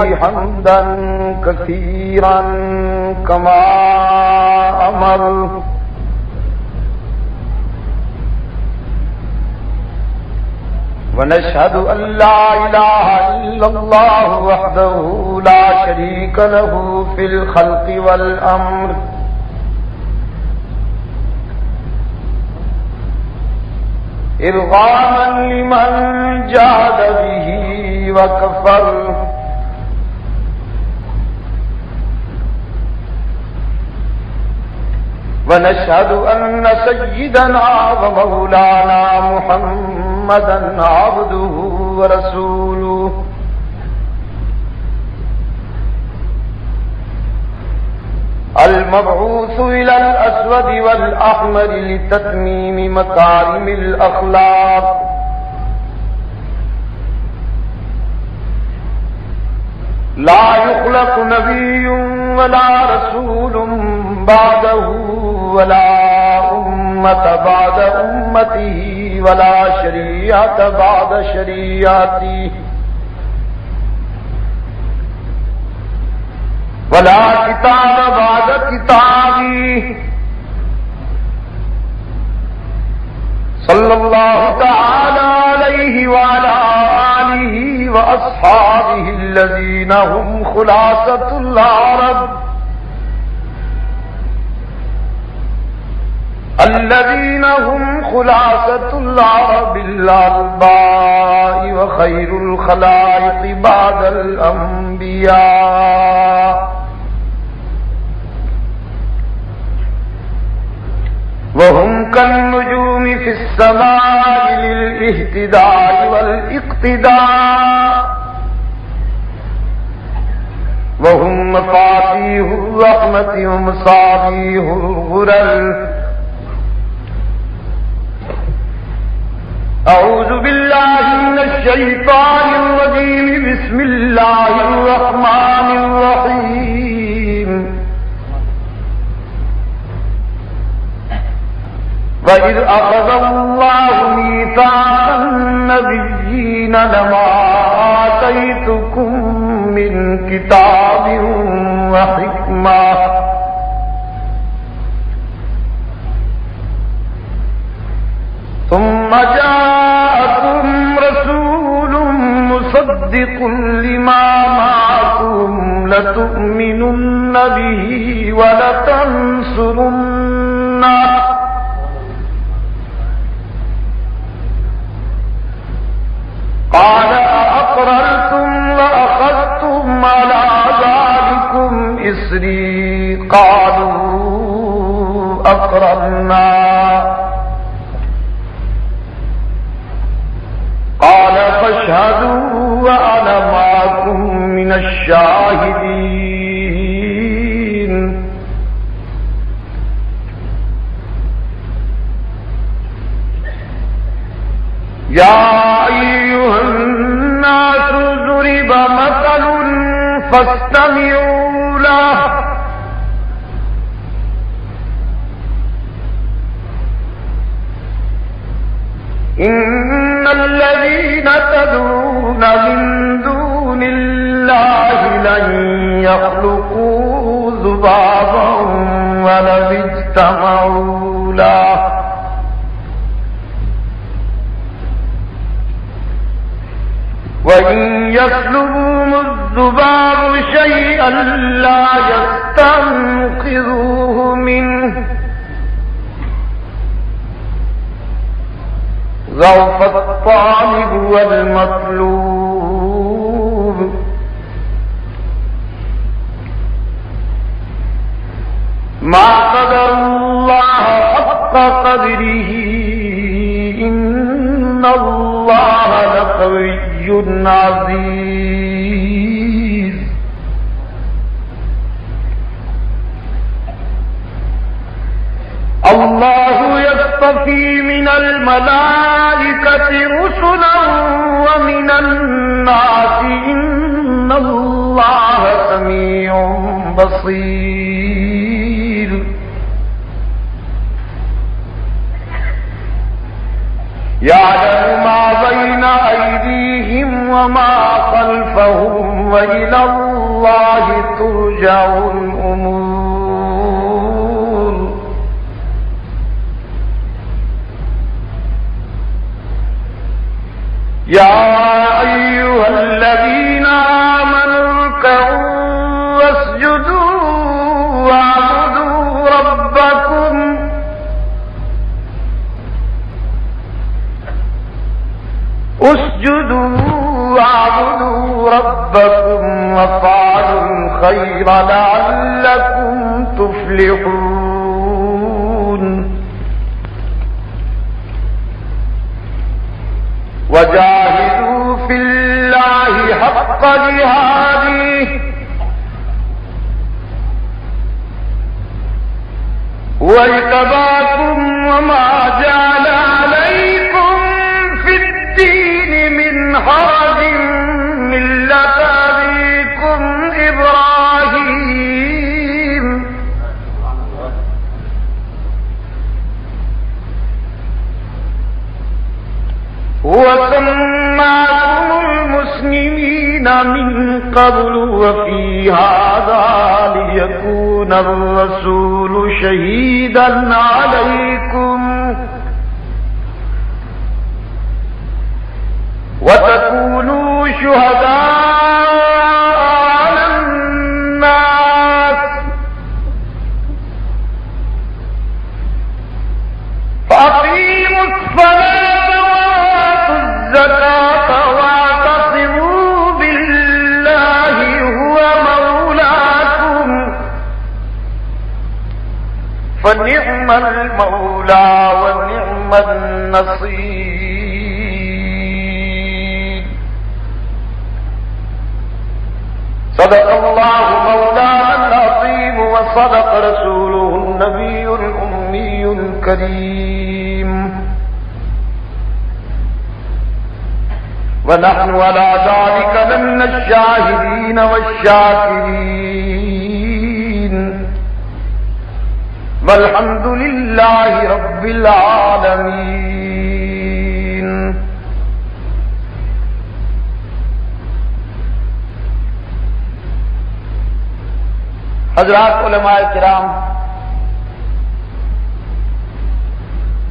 حمدا كثيرا كما أمر ونشهد أن لا إله إلا الله وحده لا شريك له في الخلق والأمر إرغاما لمن جاهد به وكفر ونشهد أن سيدنا ومولانا محمدا عبده ورسوله المبعوث إلى الأسود والأحمر لتتميم مكارم الأخلاق لا يخلق نبي ولا رسول بعده ولا أمة بعد أمته ولا شريعة بعد شريعته ولا كتاب بعد كتابه صلى الله تعالى عليه وعلى آله وأصحابه الذين هم خلاصة العرب الأرباء وخير الخلائق بعد الأنبياء وهم كالنجوم في السماء للاهتداء والاقتداء وهم مفاتيح الرحمة ومصابيح الغرر أعوذ بالله من الشيطان الرجيم بسم الله الرحمن الرحيم وَإِذْ أَخَذَ اللَّهُ مِيثَاقَ النَّبِيِّينَ لَمَا آتَيْتُكُم مِّن كِتَابٍ وَحِكْمَةٍ ثُمَّ جَاءَكُمْ رَسُولٌ مُّصَدِّقٌ لِّمَا مَعَكُمْ لَتُؤْمِنُنَّ بِهِ وَلَتَنصُرُنَّهُ قال أأقررتم وأخذتم على ذلكم إصري قالوا أقررنا قال فاشهدوا وأنا معكم من الشاهدين يا أيها الناس ضرب مثل فاستمعوا له إن الذين تدعون من دون الله لن يخلقوا ذبابا ولو اجتمعوا له وَإِن يَسْلُبْهُمُ الذُّبَابُ شَيْئًا لَّا يَسْتَنقِذُوهُ مِنْهُ ضَعْفَ الطَّالِبِ وَالْمَطْلُوبِ مَا قَدَرُوا اللَّهَ حَقَّ قَدْرِهِ إِنَّ اللَّهَ لَقَوِيٌّ عزيز الله يصطفي من الملائكة رسلا ومن الناس إن الله سميع بصير يعلم ما بين أيديهم وما خلفهم وإلى الله ترجع الأمور يا أيها الذين آمنوا اركعوا واسجدوا واعبدوا ربكم اسجدوا واعبدوا ربكم وافعلوا الخير لعلكم تفلحون وجاهدوا في الله حق جهاده واجتباكم وما جعل عليكم في الدين من حرج ملة أبيكم إبراهيم وسماكم المسلمين من قبل وفي هذا ليكون الرسول شهيدا عليكم وتكونوا شهداء على الناس فأقيموا الصلاة وآتوا الزكاة واعتصموا بالله هو مولاكم فنعم المولى ونعم النصير صدق الله مولانا العظيم وصدق رسوله النبي الأمي الكريم ونحن على ذلك من الشاهدين والشاكرين والحمد لله رب العالمين. حضرات علماء کرام،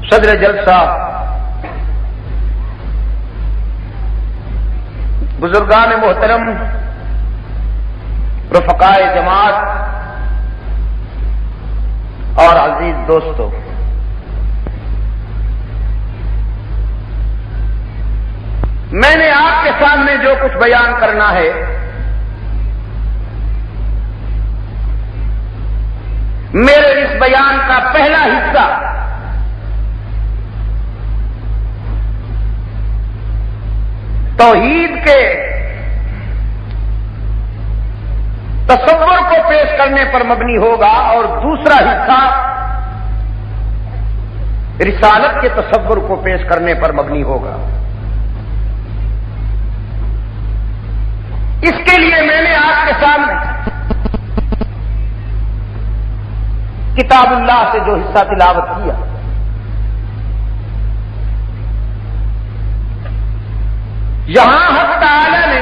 صدر جلسہ، بزرگان محترم، رفقائے جماعت اور عزیز دوستو، میں نے آپ کے سامنے جو کچھ بیان کرنا ہے میرے اس بیان کا پہلا حصہ توحید کے تصور کو پیش کرنے پر مبنی ہوگا اور دوسرا حصہ رسالت کے تصور کو پیش کرنے پر مبنی ہوگا. اس کے لیے میں نے آپ کے سامنے کتاب اللہ سے جو حصہ تلاوت کیا، یہاں حق تعالی نے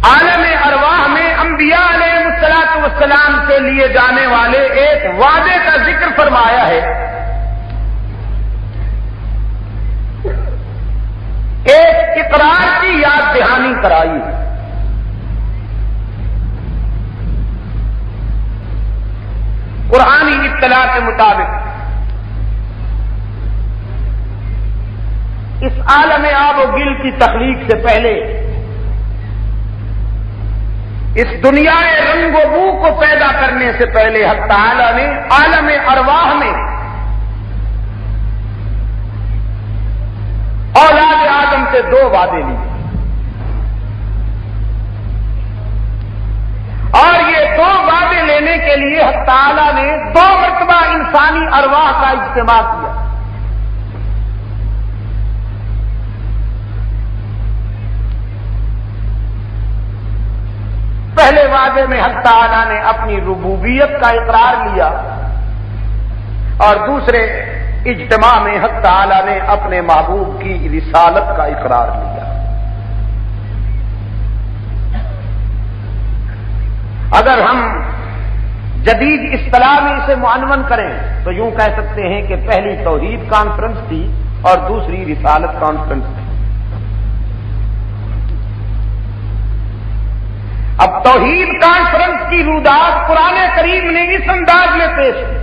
عالم ارواح میں انبیاء علیہ الصلوۃ والسلام سے لیے جانے والے ایک وعدے کا ذکر فرمایا ہے، ایک اقرار کی یاد دہانی کرائی ہے. قرآنی اطلاع کے مطابق اس عالم آب و گل کی تخلیق سے پہلے، اس دنیا رنگ و بو کو پیدا کرنے سے پہلے حق تعالی نے عالم ارواح میں اولاد آدم سے دو وعدے لیے، اور یہ دو وعدے لینے کے لیے حق تعالی نے دو مرتبہ انسانی ارواح کا اجتماع کیا. پہلے وعدے میں حق تعالی نے اپنی ربوبیت کا اقرار لیا، اور دوسرے اجتماع میں حق تعالی نے اپنے محبوب کی رسالت کا اقرار لیا۔ اگر ہم جدید اصطلاح میں اسے معنون کریں تو یوں کہہ سکتے ہیں کہ پہلی توحید کانفرنس تھی اور دوسری رسالت کانفرنس تھی۔ اب توحید کانفرنس کی رودات قرآن کریم نے اس انداز میں پیش کی،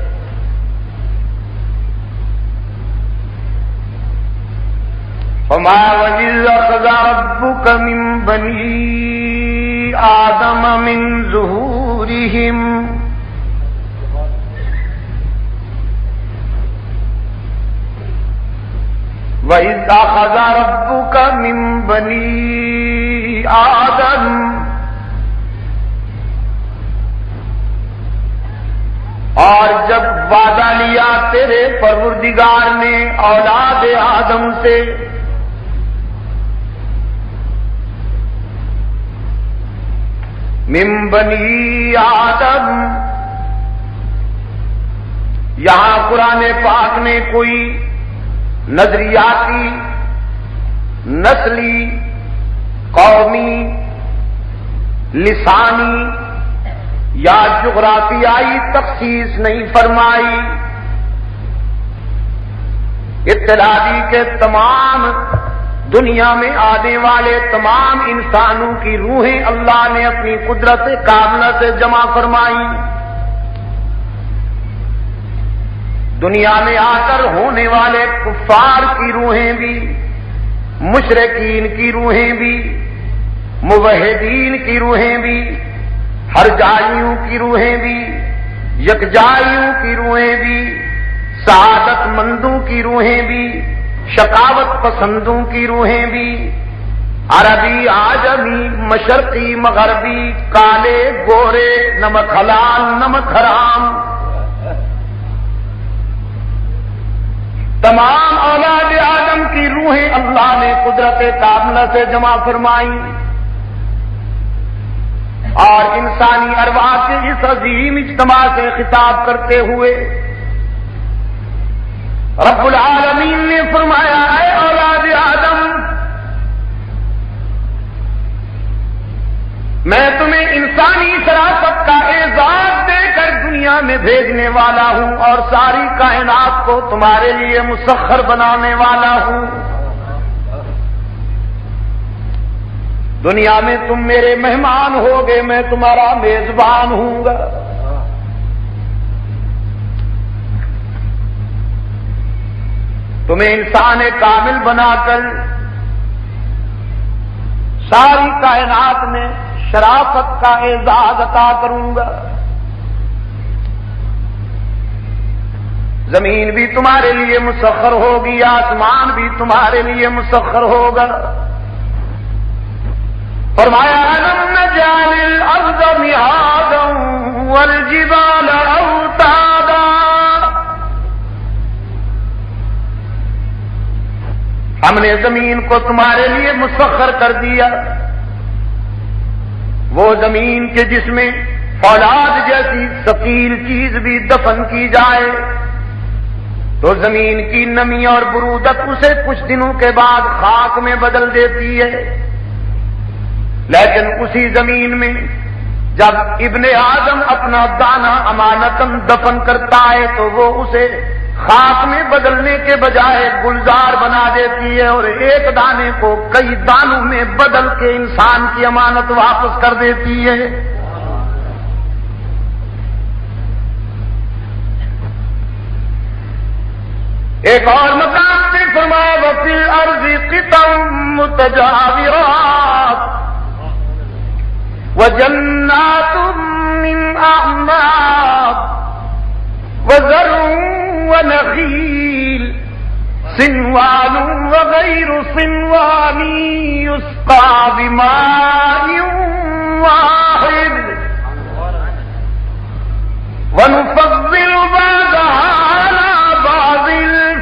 وَمَا وَإِذْ أَخَذَ رَبُّكَ مِنْ بَنِي آدَمَ مِنْ ظُهُورِهِمْ وَإِذْ أَخَذَ رَبُّكَ مِنْ بَنِي آدَمَ اور جب وعدہ لیا تیرے پروردگار نے اولاد آدم سے، من بنی آدم، یہاں قرآن پاک نے کوئی نظریاتی، نسلی، قومی، لسانی یا جغرافیائی تخصیص نہیں فرمائی، اطلاع دی کہ تمام دنیا میں آنے والے تمام انسانوں کی روحیں اللہ نے اپنی قدرت کاملہ سے جمع فرمائی، دنیا میں آ کر ہونے والے کفار کی روحیں بھی، مشرکین کی روحیں بھی، موحدین کی روحیں بھی، ہر جائیوں کی روحیں بھی، یکجائیوں کی روحیں بھی، سعادت مندوں کی روحیں بھی، شقاوت پسندوں کی روحیں بھی، عربی، عجمی، مشرقی، مغربی، کالے، گورے، نمک حلال، نمک حرام، تمام اولاد آدم کی روحیں اللہ نے قدرت کاملہ سے جمع فرمائی، اور انسانی ارواح کے اس عظیم اجتماع سے خطاب کرتے ہوئے رب العالمین نے فرمایا، اے اولاد آدم، میں تمہیں انسانی شرافت کا اعزاز دے کر دنیا میں بھیجنے والا ہوں اور ساری کائنات کو تمہارے لیے مسخر بنانے والا ہوں۔ دنیا میں تم میرے مہمان ہوگے، میں تمہارا میزبان ہوں گا۔ تمہیں انسان کامل بنا کر ساری کائنات میں شرافت کا اعزاز عطا کروں گا۔ زمین بھی تمہارے لیے مسخر ہوگی، آسمان بھی تمہارے لیے مسخر ہوگا۔ فرمایا، أَلَمْ نَجْعَلِ الْأَرْضَ مِهَادًا وَالْجِبَالَ أَوْتَادًا، ہم نے زمین کو تمہارے لیے مسخر کر دیا، وہ زمین کے جس میں فولاد جیسی ثقیل چیز بھی دفن کی جائے تو زمین کی نمی اور برودت اسے کچھ دنوں کے بعد خاک میں بدل دیتی ہے، لیکن اسی زمین میں جب ابن آدم اپنا دانہ امانتاً دفن کرتا ہے تو وہ اسے خاک میں بدلنے کے بجائے گلزار بنا دیتی ہے اور ایک دانے کو کئی دانوں میں بدل کے انسان کی امانت واپس کر دیتی ہے۔ ایک اور مقام میں فرمایا، وَفِي الْأَرْضِ قِطَعٌ مُتَجَاوِرَاتٌ وَجَنَّاتٌ مِّنْ أَعْنَابٍ وَزَرْعٌ وَنَخِيلٌ صِنْوَانٌ وَغَيْرُ صِنْوَانٍ يُسْقَىٰ بِمَاءٍ وَاحِدٍ وَنُفَضِّلُ بَعْضَهَا عَلَىٰ بَعْضٍ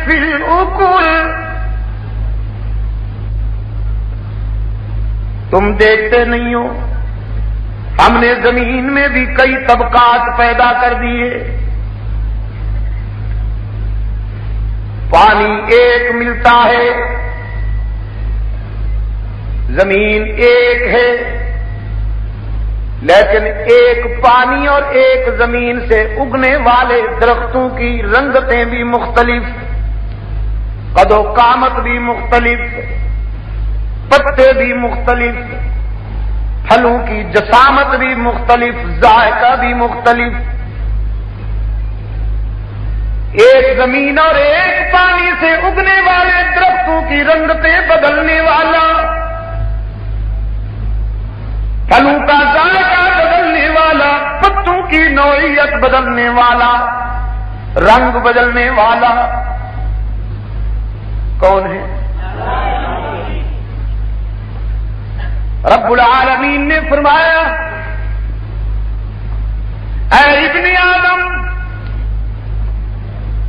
فِي الْأُكُلِ۔ تم دیکھتے نہیں ہو، ہم نے زمین میں بھی کئی طبقات پیدا کر دیے، پانی ایک ملتا ہے، زمین ایک ہے، لیکن ایک پانی اور ایک زمین سے اگنے والے درختوں کی رنگتیں بھی مختلف، قد و قامت بھی مختلف، پتے بھی مختلف، پھلوں کی جسامت بھی مختلف، ذائقہ بھی مختلف۔ ایک زمین اور ایک پانی سے اگنے والے درختوں کی رنگتیں بدلنے والا، پھلوں کا ذائقہ بدلنے والا، پتوں کی نوعیت بدلنے والا، رنگ بدلنے والا کون ہے؟ رب العالمین نے فرمایا، اے ابن آدم،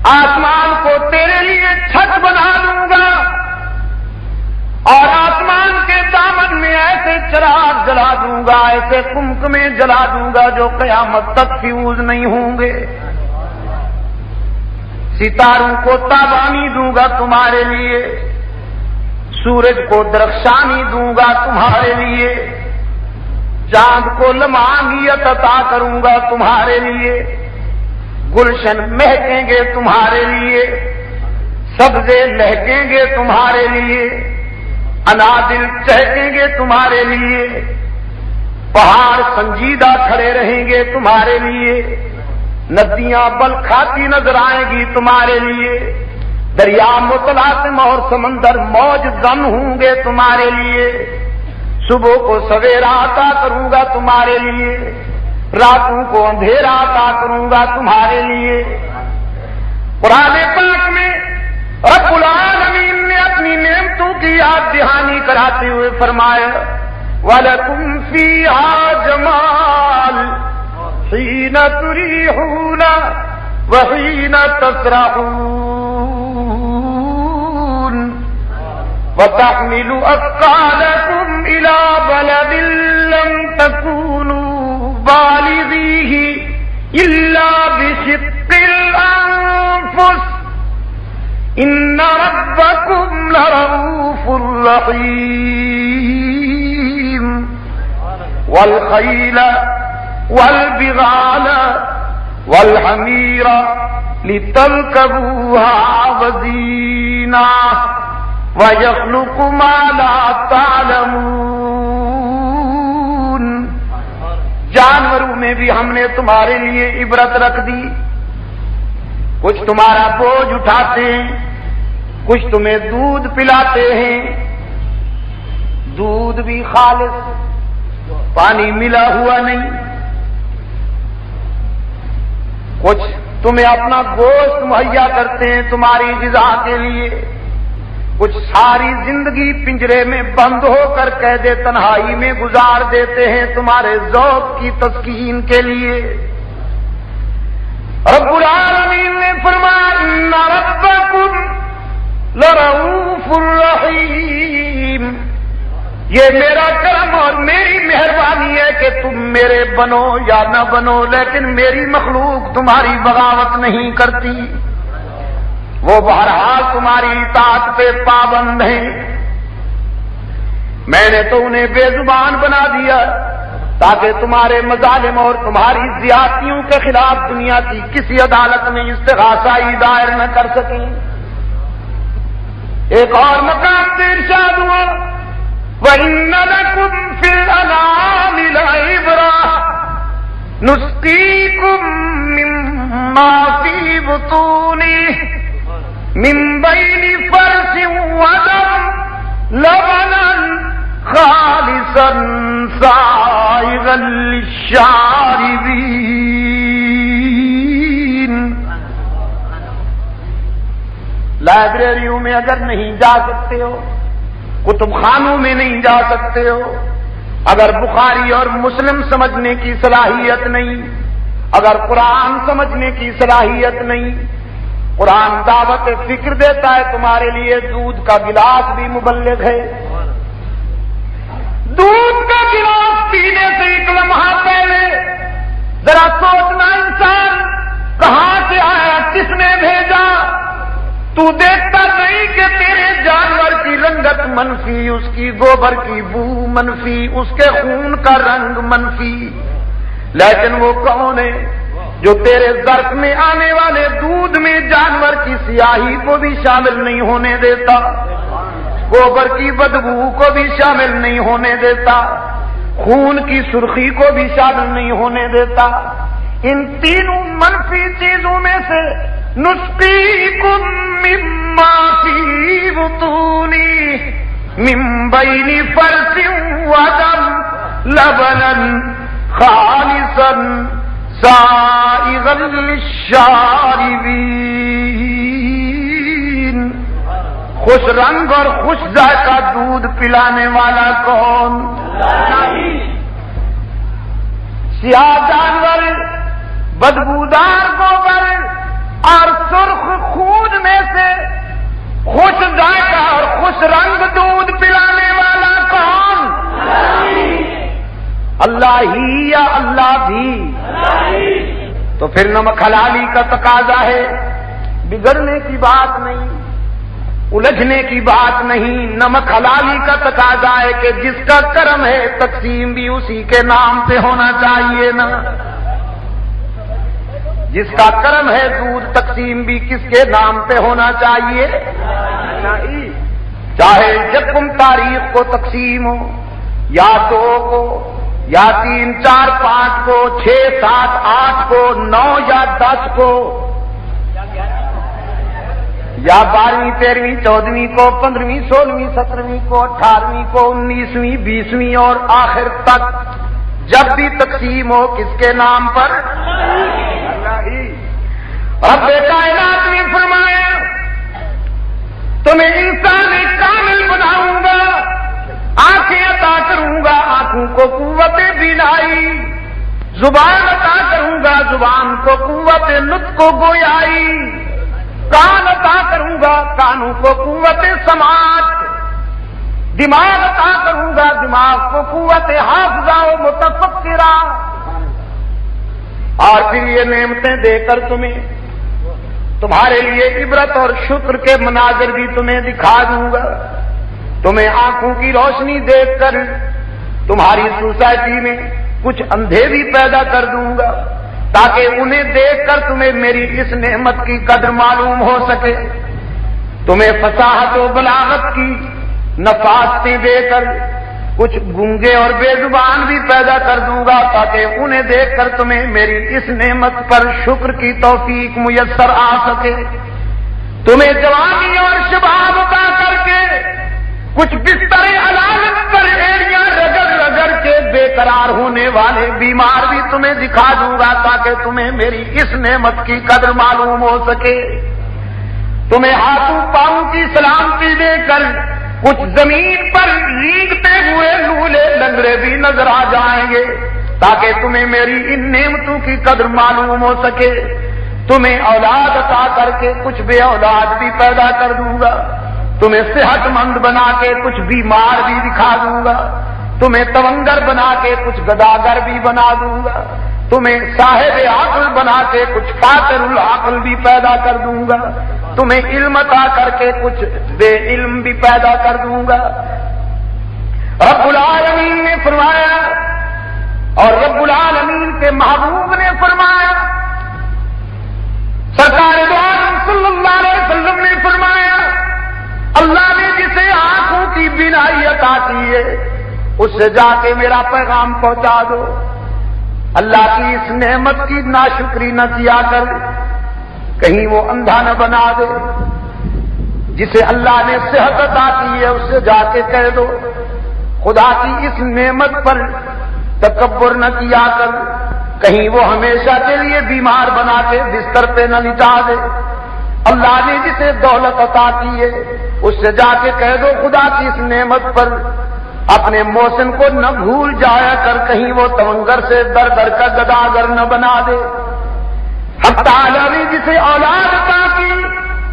آسمان کو تیرے لیے چھت بنا دوں گا اور آسمان کے دامن میں ایسے چراغ جلا دوں گا، ایسے قمقمے جلا دوں گا جو قیامت تک فیوز نہیں ہوں گے۔ ستاروں کو تابانی دوں گا تمہارے لیے، سورج کو درخشانی دوں گا تمہارے لیے، چاند کو لمعانگیت عطا کروں گا تمہارے لیے، گلشن مہکیں گے تمہارے لیے، سبزے لہکیں گے تمہارے لیے، انادل چہکیں گے تمہارے لیے، پہاڑ سنجیدہ کھڑے رہیں گے تمہارے لیے، ندیاں بل کھاتی نظر آئیں گی تمہارے لیے، دریا متلاطم اور سمندر موج زن ہوں گے تمہارے لیے، صبح کو سویرا عطا کروں گا تمہارے لیے، راتوں کو اندھیرا عطا کروں گا تمہارے لیے۔ قرآن پاک میں رب العالمین نے اپنی نعمتوں کی یاد دہانی کراتے ہوئے فرمایا، وَلَكُمْ فِيهَا جَمَالٌ حِينَ تُرِيحُونَ وَحِينَ تَسْرَحُونَ وَتَحْمِلُ أَثْقَالَكُمْ إِلَى بَلَدٍ لَّمْ تَكُونُوا بَالِغِيهِ إِلَّا بِشِقِّ الْأَنفُسِ إِنَّ رَبَّكُمْ لَرَءُوفٌ رَحِيمٌ وَالْخَيْلَ وَالْبِغَالَ وَالْحَمِيرَ لِتَرْكَبُوهَا وَزِينَةً وَيَخْلُقُ مَا لَا تَعْلَمُونَ۔ جانوروں میں بھی ہم نے تمہارے لیے عبرت رکھ دی، کچھ تمہارا بوجھ اٹھاتے ہیں، کچھ تمہیں دودھ پلاتے ہیں، دودھ بھی خالص، پانی ملا ہوا نہیں، کچھ تمہیں اپنا گوشت مہیا کرتے ہیں تمہاری غذا کے لیے، کچھ ساری زندگی پنجرے میں بند ہو کر قید تنہائی میں گزار دیتے ہیں تمہارے ذوق کی تسکین کے لیے۔ رب العالمین نے فرمایا، ان ربکم لرؤوف رحیم، یہ میرا کرم اور میری مہربانی ہے کہ تم میرے بنو یا نہ بنو، لیکن میری مخلوق تمہاری بغاوت نہیں کرتی، وہ بہرحال تمہاری اطاعت پہ پابند ہیں۔ میں نے تو انہیں بے زبان بنا دیا تاکہ تمہارے مظالم اور تمہاری زیادتیوں کے خلاف دنیا کی کسی عدالت میں استغاثائی دائر نہ کر سکیں۔ ایک اور مقام سے ارشاد ہوا، وَإِنَّ لَكُمْ فِي الْأَنْعَامِ لَعِبْرَةً نُسْقِيكُم مِّمَّا فِي بُطُونِهِ مِن بَيْنِ فَرْثٍ وَدَمٍ لَبَنًا خَالِصًا سَائِغًا لِلشَّارِبِينَ۔ لائبریریوں میں اگر نہیں جا سکتے ہو، کتب خانوں میں نہیں جا سکتے ہو، اگر بخاری اور مسلم سمجھنے کی صلاحیت نہیں، اگر قرآن سمجھنے کی صلاحیت نہیں، قرآن دعوت فکر دیتا ہے تمہارے لیے دودھ کا گلاس بھی مبلغ ہے۔ دودھ کا گلاس پینے سے ایک لمحہ پہلے ذرا سوچنا انسان، کہاں سے آیا، کس نے بھیجا؟ تو دیکھتا نہیں کہ تیرے جانور کی رنگت منفی، اس کی گوبر کی بو منفی، اس کے خون کا رنگ منفی، لیکن وہ کون ہے جو تیرے ظرف میں آنے والے دودھ میں جانور کی سیاہی کو بھی شامل نہیں ہونے دیتا، گوبر کی بدبو کو بھی شامل نہیں ہونے دیتا، خون کی سرخی کو بھی شامل نہیں ہونے دیتا۔ ان تینوں منفی چیزوں میں سے نسقیکم مما فی بطونی من بین فرث ودم لبنا خالصا سائغا للشاربین۔ خوش رنگ اور خوش ذائقہ دودھ پلانے والا کون؟ سیاہ جانور، بدبودار گوبر اور سرخ خون میں سے خوش ذائقہ اور خوش رنگ دودھ پلانے والا کون؟ اللہ ہی یا اللہ بھی؟ تو پھر نمک حلالی کا تقاضا ہے، بگڑنے کی بات نہیں، الجھنے کی بات نہیں، نمک حلالی کا تقاضا ہے کہ جس کا کرم ہے تقسیم بھی اسی کے نام پہ ہونا چاہیے نا، جس کا کرم ہے دودھ تقسیم بھی کس کے نام پہ ہونا چاہیے؟ چاہے جب تم تاریخ کو تقسیم ہو، یا 2 کو، یا 3 4 5 کو، 6 7 8 کو، 9 یا 10 کو، یا 12ویں 13ویں 14ویں کو، 15ویں 16ویں 17ویں کو، 18ویں کو، 19ویں 20ویں اور آخر تک جب بھی تقسیم ہو کس کے نام پر؟ رب کائنات نے فرمایا تمہیں انسان کامل بناؤں گا، آنکھیں عطا کروں گا، آنکھوں کو قوت بینائی، زبان عطا کروں گا، زبان کو قوت نطق و گویائی، کان عطا کروں گا، کانوں کو قوت سماعت، دماغ عطا کروں گا، دماغ کو قوت حافظہ و متفکرہ، اور پھر یہ نعمتیں دے کر تمہارے لیے عبرت اور شکر کے مناظر بھی تمہیں دکھا دوں گا، تمہیں آنکھوں کی روشنی دیکھ کر تمہاری سوسائٹی میں کچھ اندھے بھی پیدا کر دوں گا تاکہ انہیں دیکھ کر تمہیں میری اس نعمت کی قدر معلوم ہو سکے، تمہیں فصاحت و بلاغت کی نفاستیں دے کر کچھ گونگے اور بے زبان بھی پیدا کر دوں گا تاکہ انہیں دیکھ کر تمہیں میری اس نعمت پر شکر کی توفیق میسر آ سکے، تمہیں جوانی اور شباب عطا کر کے کچھ بستر علامت پر ایڑیاں رگڑ رگڑ کے بے قرار ہونے والے بیمار بھی تمہیں دکھا دوں گا تاکہ تمہیں میری اس نعمت کی قدر معلوم ہو سکے، تمہیں ہاتھوں پاؤں کی سلامتی دے کر کچھ زمین پر ریگتے ہوئے لولے لنگڑے بھی نظر آ جائیں گے تاکہ تمہیں میری ان نعمتوں کی قدر معلوم ہو سکے، تمہیں اولاد عطا کر کے کچھ بے اولاد بھی پیدا کر دوں گا، تمہیں صحت مند بنا کے کچھ بیمار بھی دکھا دوں گا، تمہیں تونگر بنا کے کچھ گداگر بھی بنا دوں گا، تمہیں صاحب عقل بنا کے کچھ فاقر العقل بھی پیدا کر دوں گا، تمہیں علم عطا کر کے کچھ بے علم بھی پیدا کر دوں گا۔ رب العالمین نے فرمایا اور رب العالمین کے محبوب نے فرمایا، سرکار دو عالم صلی اللہ علیہ وسلم نے فرمایا، اللہ نے جسے آنکھوں کی بینائی عطا کی ہے اس سے جا کے میرا پیغام پہنچا دو، اللہ کی اس نعمت کی ناشکری نہ کیا کر، کہیں وہ اندھا نہ بنا دے، جسے اللہ نے صحت عطا کی ہے اس سے جا کے کہہ دو خدا کی اس نعمت پر تکبر نہ کیا کر، کہیں وہ ہمیشہ کے لیے بیمار بنا کے بستر پہ نہ لٹا دے، اللہ نے جسے دولت عطا کی ہے اس سے جا کے کہہ دو خدا کی اس نعمت پر اپنے محسن کو نہ بھول جایا کر، کہیں وہ تونگر سے در در کا گداگر نہ بنا دے۔ حق تعالی نے جسے اولاد عطا کی،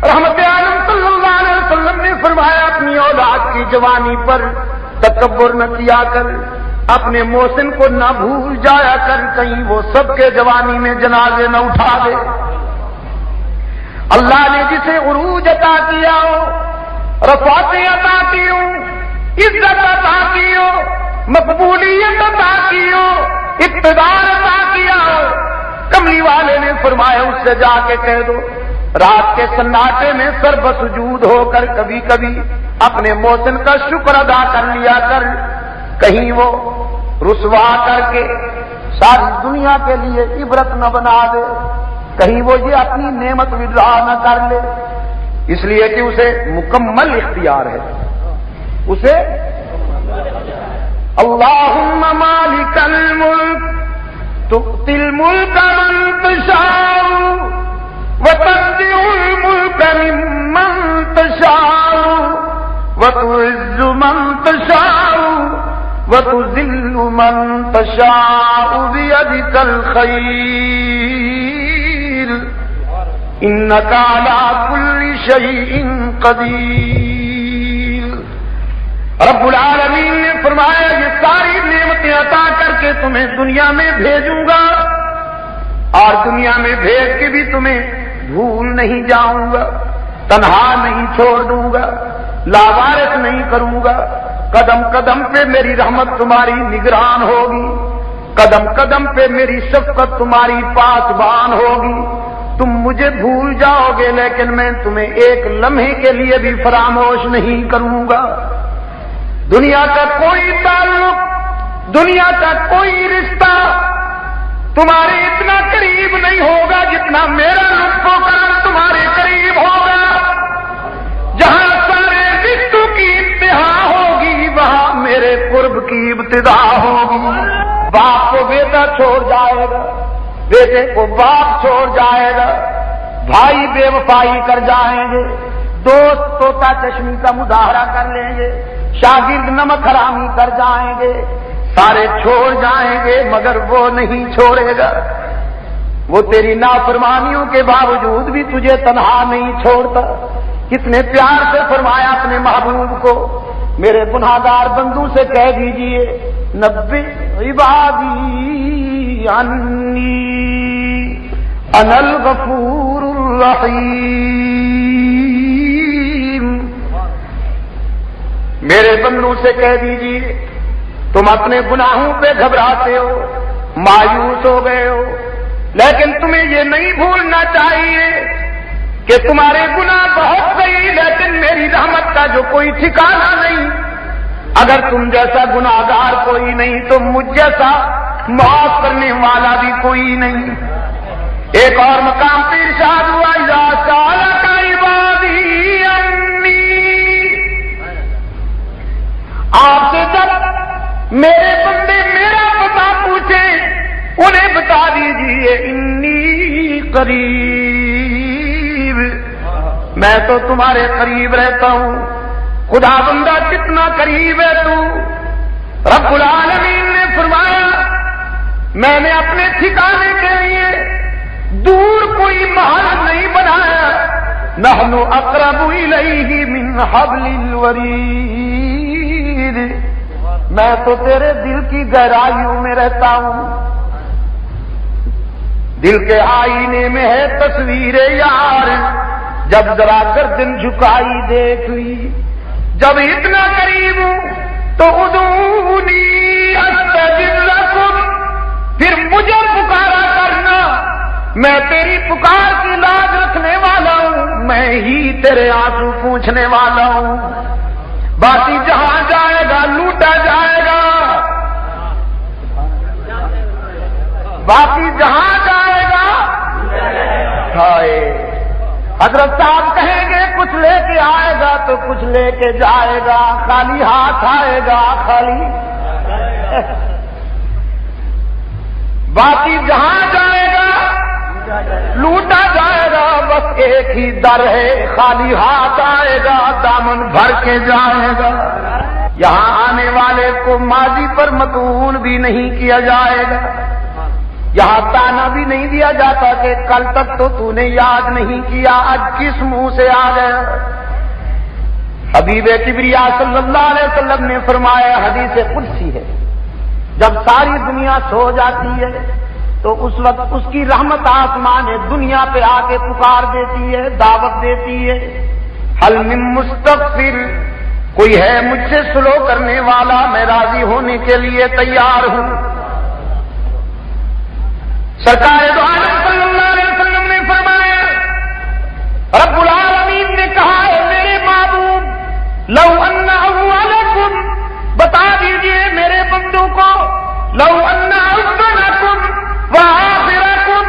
رحمت عالم صلی اللہ علیہ وسلم نے فرمایا اپنی اولاد کی جوانی پر تکبر نہ کیا کر، اپنے محسن کو نہ بھول جایا کر، کہیں وہ سب کے جوانی میں جنازے نہ اٹھا دے۔ اللہ نے جسے عروج عطا کیا ہو، رفعتیں عطا کی ہو، عزت عطا کی ہو، مقبولیت عطا کی ہو، اقتدار عطا کیا ہو، کملی والے نے فرمایا اس سے جا کے کہہ دو رات کے سناٹے میں سر بسجود ہو کر کبھی کبھی اپنے محسن کا شکر ادا کر لیا کر، کہیں وہ رسوا کر کے ساری دنیا کے لیے عبرت نہ بنا دے، کہیں وہ یہ اپنی نعمت وڈرا نہ کر لے، اس لیے کہ اسے مکمل اختیار ہے، اسے اللہم مالک الملک تؤتی الملک من تشاء وتنزع الملک ممن تشاء وتعز من تشاء وتذل من تشاء بيدك الخير إنك على كل شيء قدير۔ رب العالمین نے فرمایا یہ ساری نعمتیں عطا کر کے تمہیں دنیا میں بھیجوں گا اور دنیا میں بھیج کے بھی تمہیں بھول نہیں جاؤں گا، تنہا نہیں چھوڑ دوں گا، لاوارث نہیں کروں گا، قدم قدم پہ میری رحمت تمہاری نگران ہوگی، قدم قدم پہ میری شفقت تمہاری پاسبان ہوگی، تم مجھے بھول جاؤ گے لیکن میں تمہیں ایک لمحے کے لیے بھی فراموش نہیں کروں گا۔ دنیا کا کوئی تعلق، دنیا کا کوئی رشتہ تمہارے اتنا قریب نہیں ہوگا جتنا میرا لطف و کرم تمہارے قریب ہوگا۔ جہاں سارے رشتوں کی انتہا ہوگی وہاں میرے قرب کی ابتدا ہوگی۔ باپ کو بیٹا چھوڑ جائے گا، بیٹے کو باپ چھوڑ جائے گا، بھائی بے وفائی کر جائیں گے، دوست طوطا چشمی کا مظاہرہ کر لیں گے، شاگرد نمک حرامی کر جائیں گے، سارے چھوڑ جائیں گے مگر وہ نہیں چھوڑے گا۔ وہ تیری نافرمانیوں کے باوجود بھی تجھے تنہا نہیں چھوڑتا۔ کتنے پیار سے فرمایا اپنے محبوب کو، میرے گناہگار بندوں سے کہہ دیجئے نبی عبادی انی انا الغفور الرحیم۔ میرے بندوں سے کہہ دیجئے تم اپنے گناہوں پہ گھبراتے ہو، مایوس ہو گئے ہو، لیکن تمہیں یہ نہیں بھولنا چاہیے کہ تمہارے گناہ بہت صحیح لیکن میری رحمت کا جو کوئی ٹھکانہ نہیں۔ اگر تم جیسا گناہگار کوئی نہیں تو مجھ جیسا معاف کرنے والا بھی کوئی نہیں۔ ایک اور مقام پہ ارشاد ہوا اذا سألك عبادی انی، آپ سے جب میرے بندے میرا پتہ پوچھیں انہیں بتا دیجئے انی قریب، میں تو تمہارے قریب رہتا ہوں۔ خدا بندہ کتنا قریب ہے تو؟ رب العالمین نے فرمایا میں نے اپنے ٹھکانے کے لیے دور کوئی محل نہیں بنایا، نحن اقرب الیہ من حبل الورید، میں تو تیرے دل کی گہرائیوں میں رہتا ہوں۔ دل کے آئینے میں ہے تصویر یار، جب ذرا گردن جھکائی دیکھ لی، جب اتنا قریب ہوں تو ادعونی استجب لکم، پھر مجھے پکارا کرنا، میں تیری پکار کی لاج رکھنے والا ہوں، میں ہی تیرے آنسو پوچھنے والا ہوں۔ باقی جہاں جائے گا لوٹا جائے گا، باقی جہاں جائے گا ہائے۔ حضرت صاحب کہیں گے کچھ لے کے آئے گا تو کچھ لے کے جائے گا، خالی ہاتھ آئے گا خالی، باقی جہاں جائے گا لوٹا جائے گا، بس ایک ہی در ہے، خالی ہاتھ آئے گا دامن بھر کے جائے گا۔ یہاں آنے والے کو ماضی پر مطعون بھی نہیں کیا جائے گا، یہاں تانا بھی نہیں دیا جاتا کہ کل تک تو نے یاد نہیں کیا، آج کس منہ سے آ گیا۔ حبیب کبریا صلی اللہ علیہ وسلم نے فرمایا، حدیث قدسی ہے، جب ساری دنیا سو جاتی ہے تو تو اس وقت اس کی رحمت آسمان دنیا پہ آ کے پکار دیتی ہے، دعوت دیتی ہے، حل من مستغفر، کوئی ہے مجھ سے سلو کرنے والا، میں راضی ہونے کے لیے تیار ہوں۔ سرکار دو عالم صلی اللہ علیہ وسلم نے فرمایا، رب العالمین نے کہا ہے میرے معبود لو ان اولکم، بتا دیجئے میرے بندوں کو، لو ان اولکم وآخرکم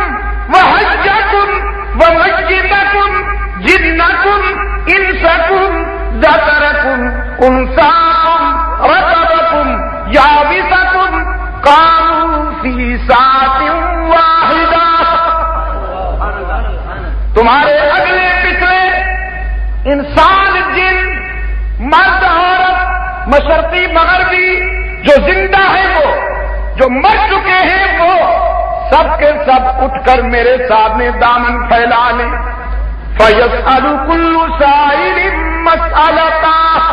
وحجکم ومسجدکم جنکم انسکم ذکرکم انساکم رطبکم یابسکم قاموا فی ساعۃ واحدہ، تمہارے اگلے پچھلے انسان جن مرد عورت مشرقی مغربی جو زندہ ہیں وہ جو مر چکے ہیں وہ سب کے سب اٹھ کر میرے سامنے دامن پھیلا لیں، فَيَسْأَلُ كُلُّ سَائِلٍ مَسْأَلَتَهُ،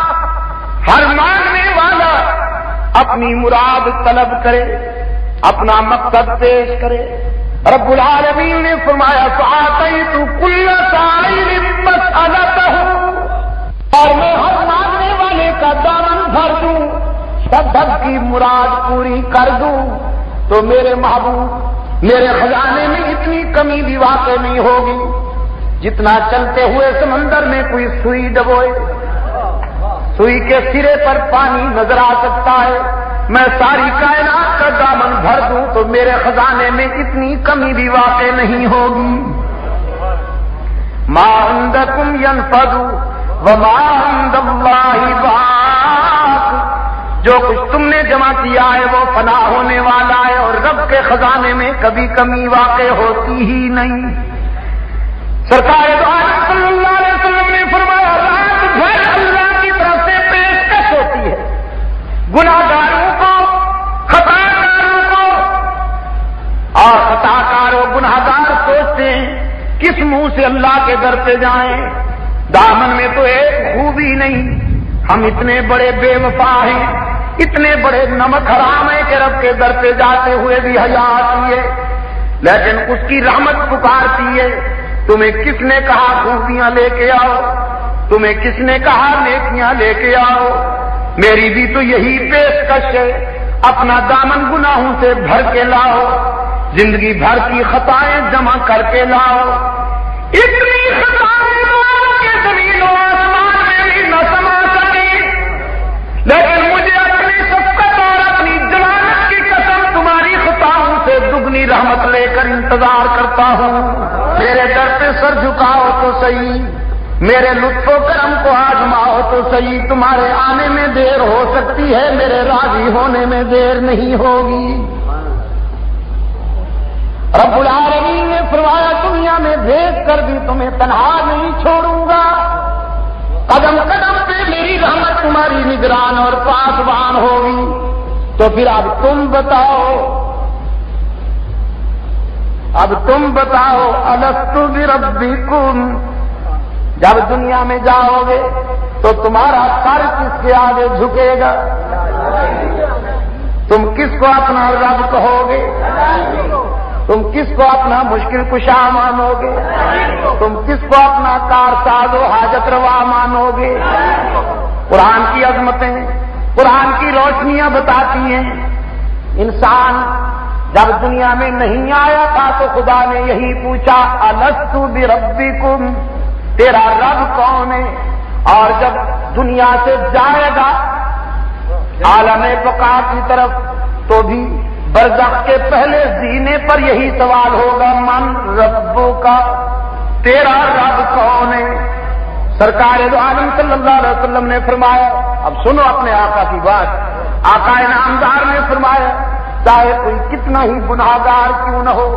ہر مانگنے والا اپنی مراد طلب کرے، اپنا مقصد پیش کرے۔ رب العالمین نے فرمایا فَآتَيْتُ كُلَّ سَائِلٍ مَسْأَلَتَهُ، اور میں ہر مانگنے والے کا دامن بھر دوں، سب کی مراد پوری کر دوں، تو میرے محبوب میرے خزانے میں اتنی کمی بھی واقع نہیں ہوگی جتنا چلتے ہوئے سمندر میں کوئی سوئی ڈبوئے، سوئی کے سرے پر پانی نظر آ سکتا ہے، میں ساری کائنات کا دامن بھر دوں تو میرے خزانے میں اتنی کمی بھی واقع نہیں ہوگی۔ ما عندکم ینفد وما عند اللہ باق، جو کچھ تم نے جمع کیا ہے وہ فنا ہونے والا ہے، اور رب کے خزانے میں کبھی کمی واقع ہوتی ہی نہیں۔ سرکار دو عالم صلی اللہ علیہ وسلم نے فرمایا رات بھر اللہ کی طرف سے پیشکش ہوتی ہے گناہگاروں کو، خطا کاروں کو، اور خطا کار و گناہگار سوچتے ہیں کس منہ سے اللہ کے در پہ جائیں، دامن میں تو ایک خوبی نہیں، ہم اتنے بڑے بے وفا ہیں، اتنے بڑے نمک حرام ہیں کہ رب کے در پہ جاتے ہوئے بھی حیا آتی ہے، لیکن اس کی رحمت پکارتی ہے۔ تمہیں کس نے کہا خوبیاں لے کے آؤ، تمہیں کس نے کہا نیکیاں لے کے آؤ، میری بھی تو یہی پیشکش ہے، اپنا دامن گناہوں سے بھر کے لاؤ، زندگی بھر کی خطائیں جمع کر کے لاؤ، اتنی خطائیں کہ زمین و آسمان میں بھی نہ سما سکیں، لیکن مجھے اپنی شفقت اور اپنی جلالت کی قسم تمہاری خطاؤں سے دگنی رحمت لے کر انتظار کرتا ہوں، میرے در پہ سر جھکاؤ تو صحیح، میرے لطف و کرم کو آزماؤ تو صحیح، تمہارے آنے میں دیر ہو سکتی ہے، میرے راضی ہونے میں دیر نہیں ہوگی۔ رب العالمین نے فرمایا دنیا میں بھیج کر بھی تمہیں تنہا نہیں چھوڑوں گا، قدم قدم پہ میری رحمت تمہاری نگران اور پاسبان ہوگی۔ تو پھر اب تم بتاؤ الست بربکم، جب دنیا میں جاؤ گے تو تمہارا سر کس کے آگے جھکے گا؟ تم کس کو اپنا رب کہو گے؟ تم کس کو اپنا مشکل کشا مانو گے؟ تم کس کو اپنا کارساز و حاجت روا مانو گے؟ قرآن کی عظمتیں، قرآن کی روشنیاں بتاتی ہیں انسان جب دنیا میں نہیں آیا تھا تو خدا نے یہی پوچھا الست بربکم، تیرا رب کون ہے؟ اور جب دنیا سے جائے گا عالم بقا کی طرف تو بھی برزخ کے پہلے زینے پر یہی سوال ہوگا من ربک، تیرا رب کون ہے؟ سرکار دو عالم صلی اللہ علیہ وسلم نے فرمایا، اب سنو اپنے آقا کی بات، آقا انعامدار نے فرمایا چاہے کوئی کتنا ہی گناہگار کیوں نہ ہو،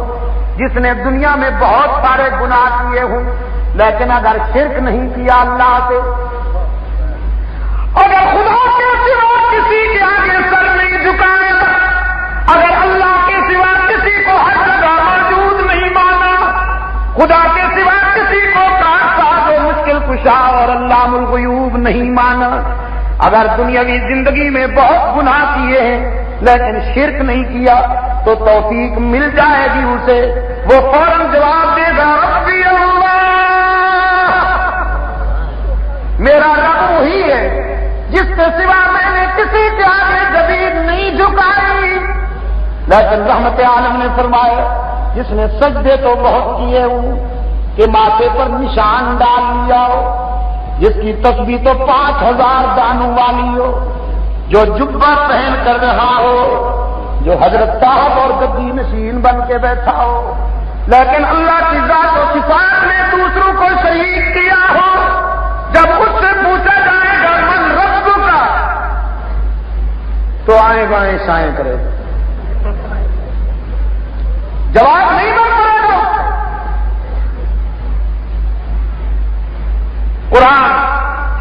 جس نے دنیا میں بہت سارے گناہ کیے ہوں لیکن اگر شرک نہیں کیا اللہ سے، اگر خدا کے سوا کسی کے آگے سر نہیں جھکایا، اگر اللہ کے سوا کسی کو ہر جگہ موجود نہیں مانا، خدا کے سوا کسی کو کارساز و مشکل کشا اور علام الغیوب نہیں مانا، اگر دنیاوی زندگی میں بہت گناہ کیے ہیں لیکن شرک نہیں کیا، تو توفیق مل جائے گی اسے، وہ فوراً جواب دے گا ربی اللہ، میرا رب وہی ہے جس کے سوا میں نے کسی کے آگے زمین نہیں جھکائی۔ لیکن رحمت عالم نے فرمایا جس نے سجدے تو بہت کیے ہوں کہ ماتھے پر نشان ڈال لیا ہو، جس کی تسبیح تو 5000 دانوں والی ہو، جو جبہ پہن کر رہا ہو، جو حضرت صاحب اور گدی نشین بن کے بیٹھا ہو، لیکن اللہ کی ذات و صفات میں دوسروں کو شریک کیا ہو، جب اس سے پوچھا جائے گا من رب کا، تو آئیں بائیں شائیں کرے گا، جواب نہیں بن پائے گا۔ قرآن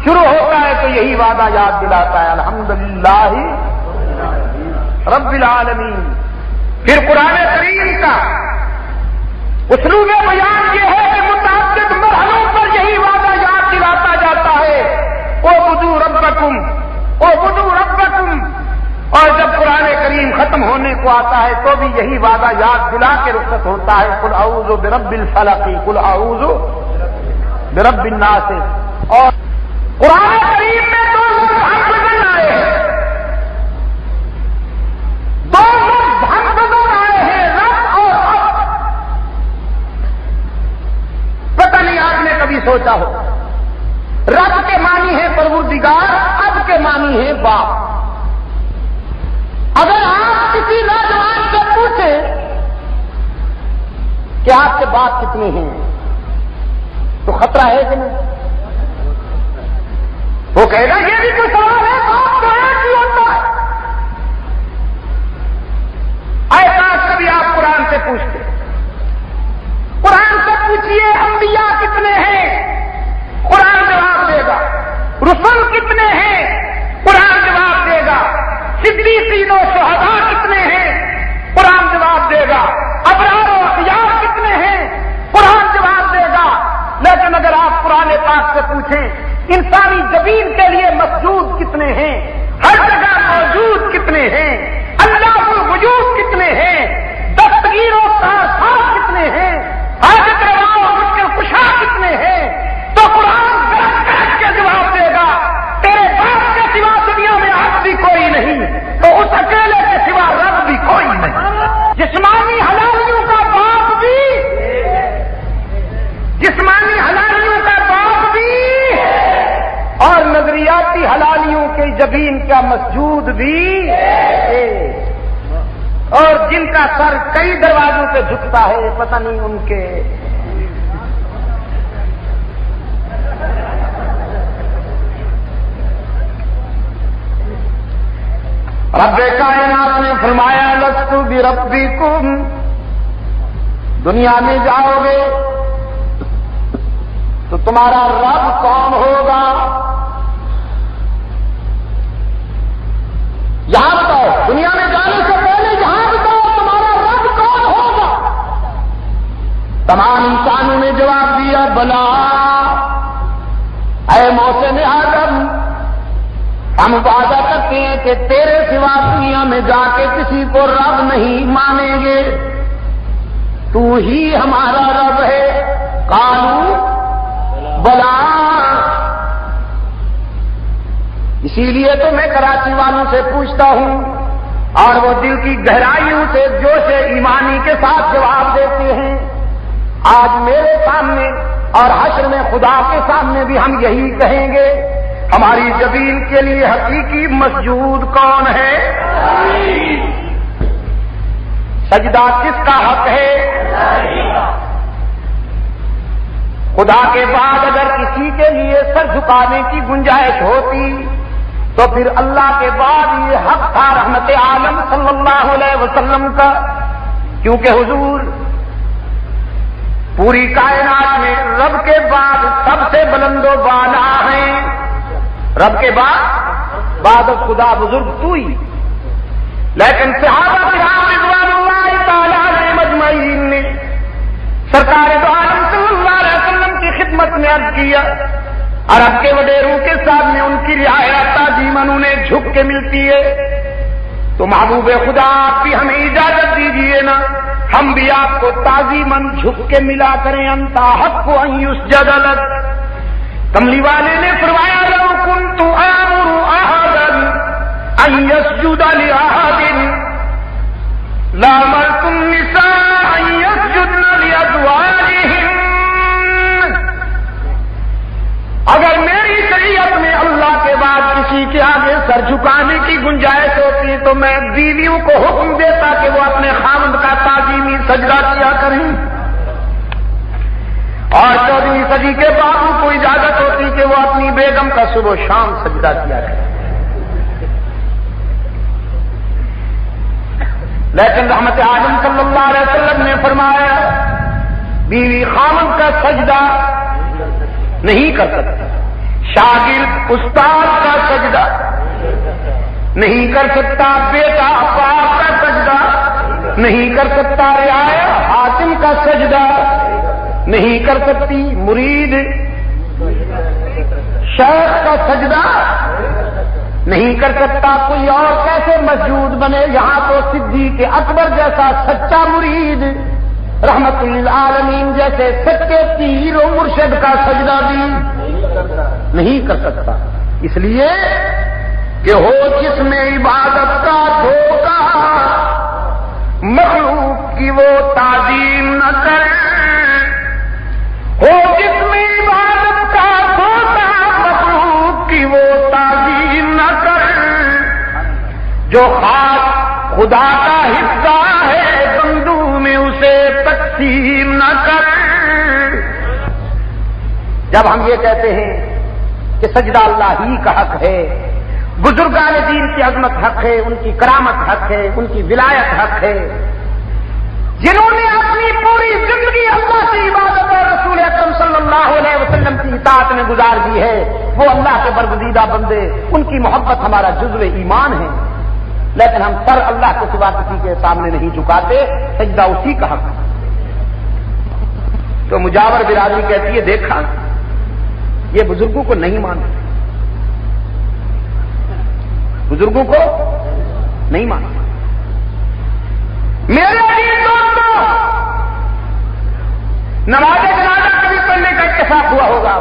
شروع ہوتا ہے تو یہی وعدہ یاد دلاتا ہے الحمدللہ رب العالمین۔ پھر قرآن کریم کا اسلوب بیان یہ ہے کہ متعدد مرحلوں پر یہی وعدہ یاد دلاتا جاتا ہے اعبدوا ربکم اعبدوا ربکم، اور جب قرآن کریم ختم ہونے کو آتا ہے تو بھی یہی وعدہ یاد دلا کے رخصت ہوتا ہے قل اعوذ برب الفلق قل اعوذ برب الناس۔ اور قرآن کریم میں دو لفظ ہم نظر آئے ہیں، دو لفظ ہم نظر آئے ہیں، رب اور اب۔ پتہ نہیں آپ نے کبھی سوچا ہو، رب کے معنی ہے پروردگار، اب کے معنی ہے باپ۔ اگر آپ کسی نوجوان سے پوچھیں کہ آپ کے باپ کتنے ہیں تو خطرہ ہے کہ نہیں؟ وہ کہے گا یہ بھی کوئی سوال ہے، باپ تو ایک ہی ہوتا ہے۔ ایسا کبھی آپ قرآن سے پوچھتے، قرآن سے پوچھئے انبیاء کتنے ہیں، قرآن جواب دے گا۔ رسل کتنے ہیں، قرآن جواب دے گا۔ صدیقین و شہداء کتنے ہیں، قرآن جواب دے گا۔ ابرار و اخیار کتنے ہیں، قرآن جواب دے گا۔ لیکن اگر آپ قرآن پاک سے پوچھیں انسانی جبین کے لیے مسجود کتنے ہیں، ہر جگہ موجود کتنے ہیں، اللہ الوجود کتنے ہیں، دستگیر و کارساز کتنے ہیں، حاجت روا و مشکل کشا کتنے ہیں، تو قرآن گرج کے جواب دے گا تیرے باپ کے سوا دنیا میں اب بھی کوئی نہیں، تو اس اکیلے کے سوا رب بھی کوئی نہیں۔ جسمانی حلالیوں کا باپ بھی، جسمانی حلالیوں کا باپ بھی، اور نظریاتی حلالیوں کے جبین کا مسجود بھی، اور جن کا سر کئی دروازوں پہ جھکتا ہے، پتہ نہیں ان کے رب کائنات نے فرمایا لست بربکم، دنیا میں جاؤ گے تو تمہارا رب کون ہوگا؟ یہاں بتاؤ، دنیا میں جانے سے پہلے یہاں بتاؤ تمہارا رب کون ہوگا؟ تمام انسانوں نے جواب دیا بلا، اے محسن آدم ہم وعدہ کرتے ہیں کہ تیرے سوا دنیا میں جا کے کسی کو رب نہیں مانیں گے، تو ہی ہمارا رب ہے۔ قالوا بلا، اسی لیے تو میں کراچی والوں سے پوچھتا ہوں اور وہ دل کی گہرائیوں سے جوش ایمانی کے ساتھ جواب دیتے ہیں۔ آج میرے سامنے اور حشر میں خدا کے سامنے بھی ہم یہی کہیں گے، ہماری جبین کے لیے حقیقی مسجود کون ہے؟ سجدہ کس کا حق ہے؟ خدا کے بعد اگر کسی کے لیے سر جھکانے کی گنجائش ہوتی تو پھر اللہ کے بعد یہ حق تھا رحمت عالم صلی اللہ علیہ وسلم کا، کیونکہ حضور پوری کائنات میں رب کے بعد سب سے بلند و بالا ہیں، رب کے بعد خدا بزرگ تو ہی۔ لیکن صحابہ کرام رضوان اللہ تعالی علیہ مجمعین نے سرکار دو عالم صلی اللہ علیہ وسلم کی خدمت میں عرض کیا، عرب کے وڈیروں کے سامنے ان کی رعایت تعظیم انہیں جھک کے ملتی ہے، تو محبوب خدا آپ بھی ہمیں اجازت دیجیے نا، ہم بھی آپ کو تعظیماً جھک کے ملا کریں. انت حق ان یسجد لک. کملی والے نے فرمایا لو کنت آمر احدا ان یسجد لاحد لامرت النساء ان یسجدن لازواجہن. اگر میری شریعت میں اللہ کے بعد کسی کے آگے سر جھکانے کی گنجائش ہوتی تو میں بیویوں کو حکم دیتا کہ وہ اپنے خاوند کا تعظیمی سجدہ کیا کریں، اور 14ویں صدی کے بابو کو اجازت ہوتی کہ وہ اپنی بیگم کا صبح و شام سجدہ کیا کریں. لیکن رحمت عالم صلی اللہ علیہ وسلم نے فرمایا بیوی خاوند کا سجدہ نہیں کر سکتا، شاگرد استاد کا سجدہ نہیں کر سکتا، بیٹا باپ کا سجدہ نہیں کر سکتا، رعایا حاکم کا سجدہ نہیں کر سکتی، مرید شیخ کا سجدہ نہیں کر سکتا. کوئی اور کیسے مسجود بنے؟ یہاں تو صدیق اکبر جیسا سچا مرید، رحمت للعالمین جیسے سچے پیر و مرشد کا سجدہ بھی نہیں کر سکتا. اس لیے کہ ہو جس میں عبادت کا دھوکہ، مخلوق کی وہ تعظیم نہ کرے. ہو جس میں عبادت کا دھوکہ، مخلوق کی وہ تعظیم نہ کرے. جو خاص خدا کا حصہ ہے بندوں میں اسے تقسیم نہ کریں. جب ہم یہ کہتے ہیں کہ سجدہ اللہ ہی کا حق ہے، بزرگان دین کی عظمت حق ہے، ان کی کرامت حق ہے، ان کی ولایت حق ہے، جنہوں نے اپنی پوری زندگی اللہ کی عبادت اور رسول اکرم صلی اللہ علیہ وسلم کی اطاعت میں گزار دی ہے، وہ اللہ کے برگزیدہ بندے، ان کی محبت ہمارا جزو ایمان ہے. لیکن ہم سر اللہ کے سوا کسی کے سامنے نہیں جھکاتے، سجدہ اسی کا حق ہے. تو مجاور برادری کہتی ہے دیکھا یہ بزرگوں کو نہیں مانتے، بزرگوں کو نہیں مانتے. میرے عزیز دوستوں، نماز جنازہ کبھی پڑھنے کا اتفاق ہوا ہوگا.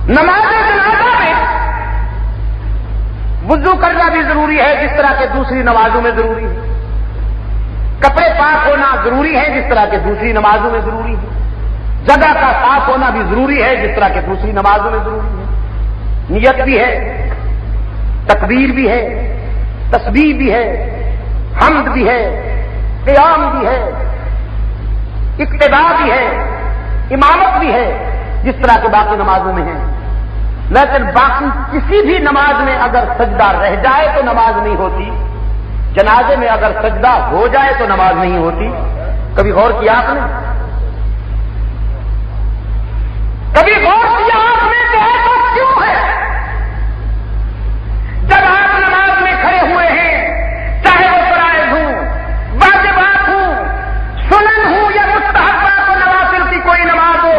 نماز جنازہ میں وضو کرنا بھی ضروری ہے جس طرح کہ دوسری نمازوں میں ضروری ہے. کپڑے پاک ہونا ضروری ہے جس طرح کہ دوسری نمازوں میں ضروری ہے. جگہ کا صاف ہونا بھی ضروری ہے جس طرح کہ دوسری نمازوں میں ضروری ہے. نیت بھی ہے، تکبیر بھی ہے، تسبیح بھی ہے، حمد بھی ہے، قیام بھی ہے، اقتداء بھی ہے، امامت بھی ہے جس طرح کے باقی نمازوں میں ہیں. لیکن باقی کسی بھی نماز میں اگر سجدہ رہ جائے تو نماز نہیں ہوتی. جنازے میں اگر سجدہ ہو جائے تو نماز نہیں ہوتی. کبھی غور کیا آپ نے؟ کبھی غور کیا آپ نے کہ ایسا کیوں ہے؟ جب آپ نماز میں کھڑے ہوئے ہیں، چاہے وہ فرائض ہوں، واجبات ہوں، سنن ہوں یا مستحبات و نوافل کی کوئی نماز ہو،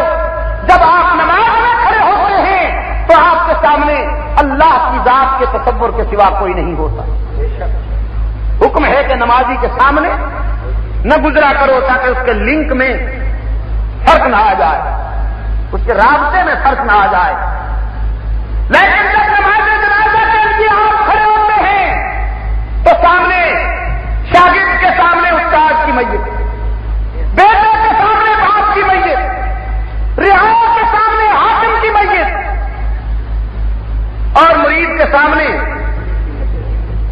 جب آپ نماز میں کھڑے ہوتے ہیں تو آپ کے سامنے اللہ کی ذات کے تصور کے سوا کوئی نہیں ہوتا. حکم ہے کہ نمازی کے سامنے نہ گزرا کرو تاکہ اس کے لنک میں فرق نہ آ جائے، اس کے رابطے میں فرق نہ آ جائے. لیکن جب نماز جنازہ کے لیے آپ کھڑے ہوتے ہیں تو سامنے شاگرد کے سامنے استاد کی میت، بیٹے کے سامنے باپ کی میت، رعایا کے سامنے حاکم کی میت، اور مرید کے سامنے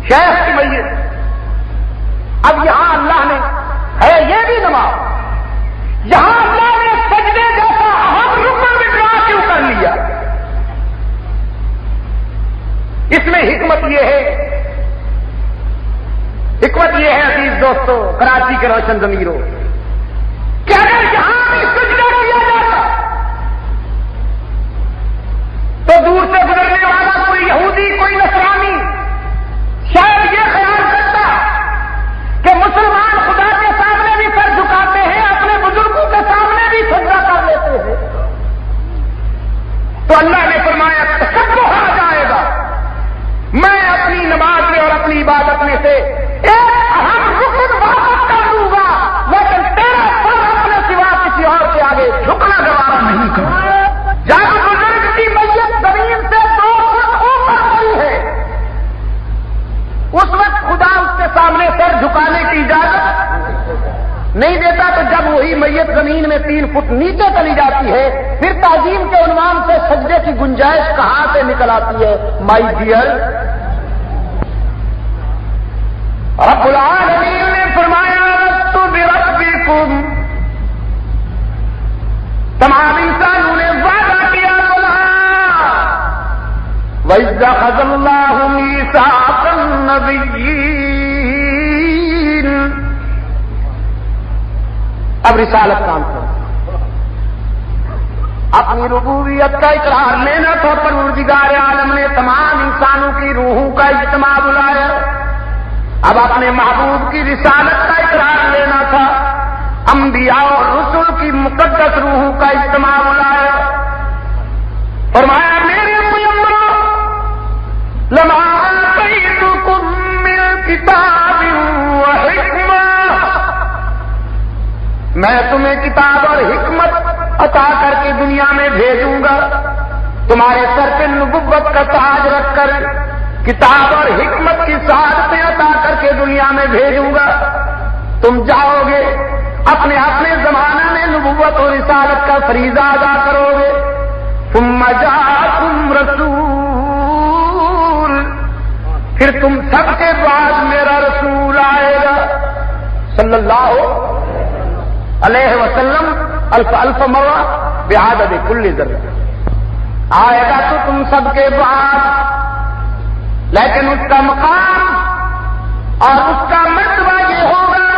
شیخ کی میت. اب یہاں اللہ نے ہے یہ بھی نماز، یہاں اللہ نے سجدے جیسا اہم رکن وڈرا کیوں کر لیا؟ اس میں حکمت یہ ہے عزیز دوستو، کراچی کے روشن ضمیروں، کہ اگر یہاں بھی سجدہ کیا جاتا تو دور سے گزرنے والا کوئی یہودی، کوئی نصرانی شاید یہ خیال کرتا کہ مسلمان خدا کے سامنے بھی سر جھکاتے ہیں، اپنے بزرگوں کے سامنے بھی سجدہ کر لیتے ہیں. تو اللہ نے فرمایا تشبہ آ جائے گا، وہی میت زمین میں 3 فٹ نیچے چلی جاتی ہے، پھر تعظیم کے عنوان سے سجدے کی گنجائش کہاں سے نکل آتی ہے؟ مائی ڈیئر، رب العالمین نے فرمایا لست بربکم، تمام انسانوں نے وعدہ کیا بولا وَإِذْ أَخَذَ اللَّهُ مِيثَاقَ النَّبِيِّينَ، اب رسالت کام کرو، اپنی ربوبیت کا اقرار لینا تھا، پروردگار عالم نے تمام انسانوں کی روحوں کا اجتماع بلایا، اب اپنے محبوب کی رسالت کا اقرار لینا تھا، انبیاء اور رسل کی مقدس روحوں کا اجتماع بلایا، فرمایا میرے پیغمبروں لما آتیتکم من کتاب و حکمہ، میں تمہیں کتاب اور حکمت عطا کر کے دنیا میں بھیجوں گا، تمہارے سر پہ نبوت کا تاج رکھ کر کتاب اور حکمت کی سعادتیں عطا کر کے دنیا میں بھیجوں گا، تم جاؤ گے اپنے اپنے زمانے میں نبوت اور رسالت کا فریضہ ادا کرو گے، ثم جاءکم رسول، پھر تم سب کے بعد میرا رسول آئے گا صلی اللہ علیہ وسلم، الف الف مرہ بعدد کل ذرہ، آئے گا تو تم سب کے بعد، لیکن اس کا مقام اور اس کا مرتبہ یہ ہوگا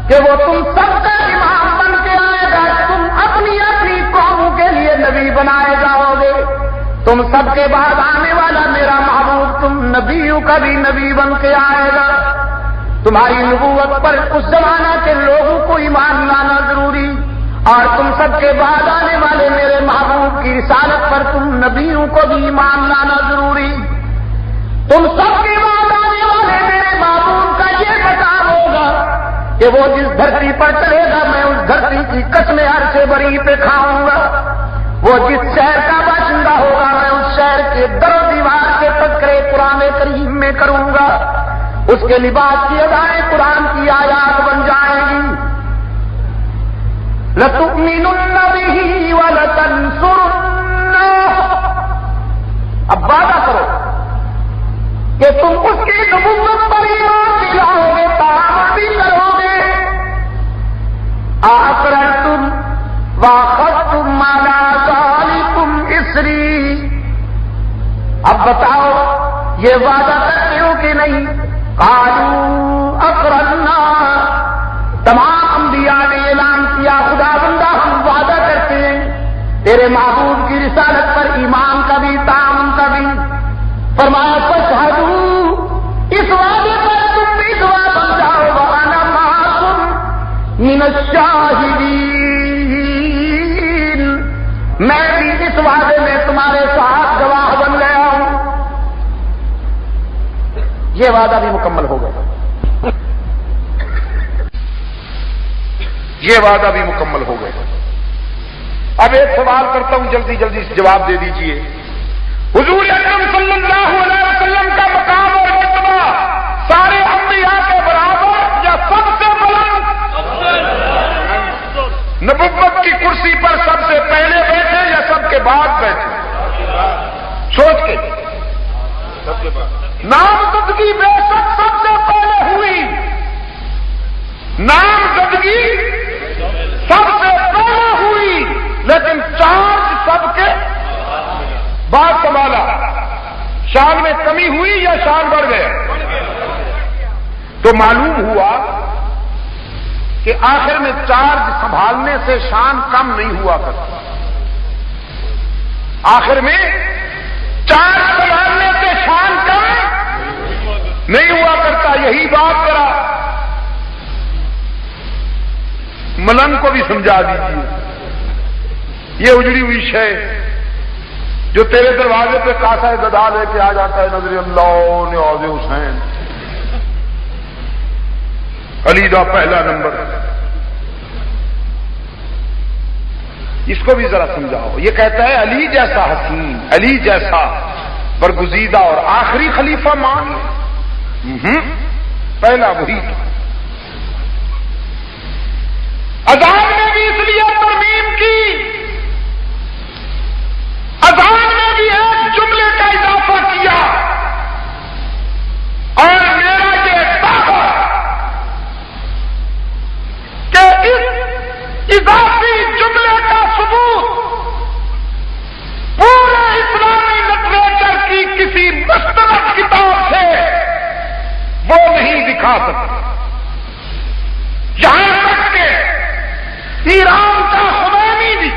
کہ وہ تم سب کا امام بن کے آئے گا، تم اپنی اپنی قوموں کے لیے نبی بنائے جاؤ گے، تم سب کے بعد آنے والا میرا محبوب تم نبیوں کا بھی نبی بن کے آئے گا، تمہاری نبوت پر اس زمانہ کے لوگوں کو ایمان لانا ضروری، اور تم سب کے بعد آنے والے میرے محبوب کی رسالت پر تم نبیوں کو بھی ایمان لانا ضروری، تم سب کے بعد آنے والے میرے محبوب کا یہ مقام ہوگا کہ وہ جس دھرتی پر چلے گا میں اس دھرتی کی قسمیں عرش بری پہ کھاؤں گا، وہ جس شہر کا باشندہ ہوگا میں اس شہر کے در و دیوار کے تذکرے قرآن کریم میں کروں گا، اس کے لباس کی ادائیں قرآن کی آیات بن جائیں گی، لَتُؤْمِنُنَّ بِهِ وَلَتَنْصُرُنَّهُ، اب وعدہ کرو کہ تم اس کی نبوت پر ایمان لاؤ گے، تعامل بھی کرو گے، أَأَقْرَرْتُمْ وَأَخَذْتُمْ عَلَىٰ ذَٰلِكُمْ إِصْرِي، اب بتاؤ یہ وعدہ کرتے ہو کہ نہیں؟ قَالُوا أَقْرَرْنَا، تمام انبیاء نے اعلان کیا خدا بندہ ہم وعدہ کرتے ہیں تیرے محبوب کی رسالت پر ایمان کا بھی تعاون کا بھی، فرمایا فاشہدوا، اس وعدے پر تم بھی گواہ بن جاؤ، وَأَنَا مَعَكُمْ مِنَ الشَّاهِدِينَ، میں بھی اس وعدے میں تمہارے ساتھ گواہ بن گیا ہوں، یہ وعدہ بھی مکمل ہو گیا، یہ وعدہ بھی مکمل ہو گیا۔ اب ایک سوال کرتا ہوں، جلدی جلدی جواب دے دیجئے، حضور اکرم صلی اللہ علیہ وسلم کا مقام اور رتبہ سارے انبیاء کے برابر یا سب سے بلند؟ نبوت کی کرسی پر سب سے پہلے بیٹھے یا سب کے بعد بیٹھے؟ سوچ کے، نامزدگی بے شک سب سے پہلے ہوئی، نامزدگی سب سے پہلے ہوئی، لیکن چارج سب کے بعد سنبھالا، شان میں کمی ہوئی یا شان بڑھ گئے؟ تو معلوم ہوا کہ آخر میں چارج سنبھالنے سے شان کم نہیں ہوا کرتا، آخر میں چارج سنبھالنے سے شان کم نہیں ہوا کرتا، یہی بات ذرا ملنگ کو بھی سمجھا دیجیے، یہ اجڑی ہوئی شے جو تیرے دروازے پہ کاسا گدا لے کے آ جاتا ہے، نظر اللہ نیاز حسین، علی دا پہلا نمبر، اس کو بھی ذرا سمجھاؤ۔ یہ کہتا ہے علی جیسا حسین، علی جیسا برگزیدہ اور آخری خلیفہ مان لے، پہلا وہی تھا۔ اذان میں بھی اس لیے ترمیم کی، اذان میں بھی ایک جملے کا اضافہ کیا، اور میرا یہ دعویٰ کہ اس اضافی جملے کا ثبوت پورے اسلامی لٹریچر کی کسی مستند کتاب سے وہ نہیں دکھا سکتے، یہاں تک کہ ایران کا خمینی بھی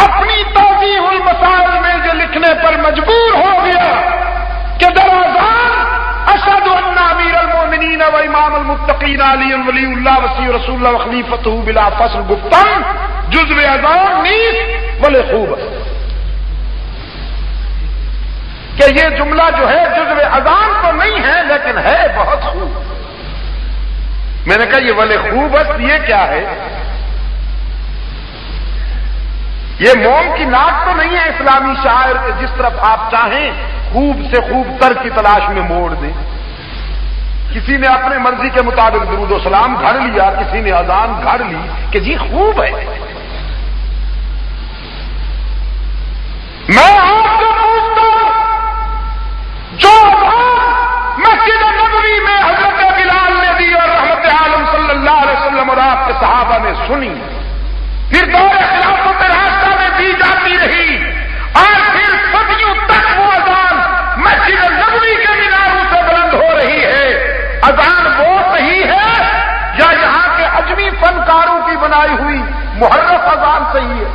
اپنی توضیح المسائل میں یہ لکھنے پر مجبور ہو گیا کہ در اذان اشہد ان امیر المومنین و امام المتقین علی ولی اللہ وصی رسول اللہ وخلیفتہ بلا فصل گفتن جزو اذان نیست ولی خوب، کہ یہ جملہ جو ہے جزو اذان تو نہیں ہے لیکن ہے بہت خوب۔ میں نے کہا یہ ولی خوب یہ کیا ہے؟ یہ موم کی ناک تو نہیں ہے اسلامی شاعر کے جس طرف آپ چاہیں خوب سے خوب تر کی تلاش میں موڑ دیں۔ کسی نے اپنے مرضی کے مطابق درود و سلام گھڑ لیا، کسی نے اذان گھڑ لی کہ جی خوب ہے۔ میں آپ سے پوچھتا ہوں، جو مسجد نبوی میں حضرت بلال نے دی اور رحمت عالم صلی اللہ علیہ وسلم اور آپ کے صحابہ نے سنی، پھر دور خلافت راستہ میں دی جاتی رہی، اور پھر صدیوں تک وہ اذان مسجد نبوی کے میناروں سے بلند ہو رہی ہے، اذان وہ صحیح ہے یا یہاں کے اجمی فنکاروں کی بنائی ہوئی محرف اذان صحیح ہے؟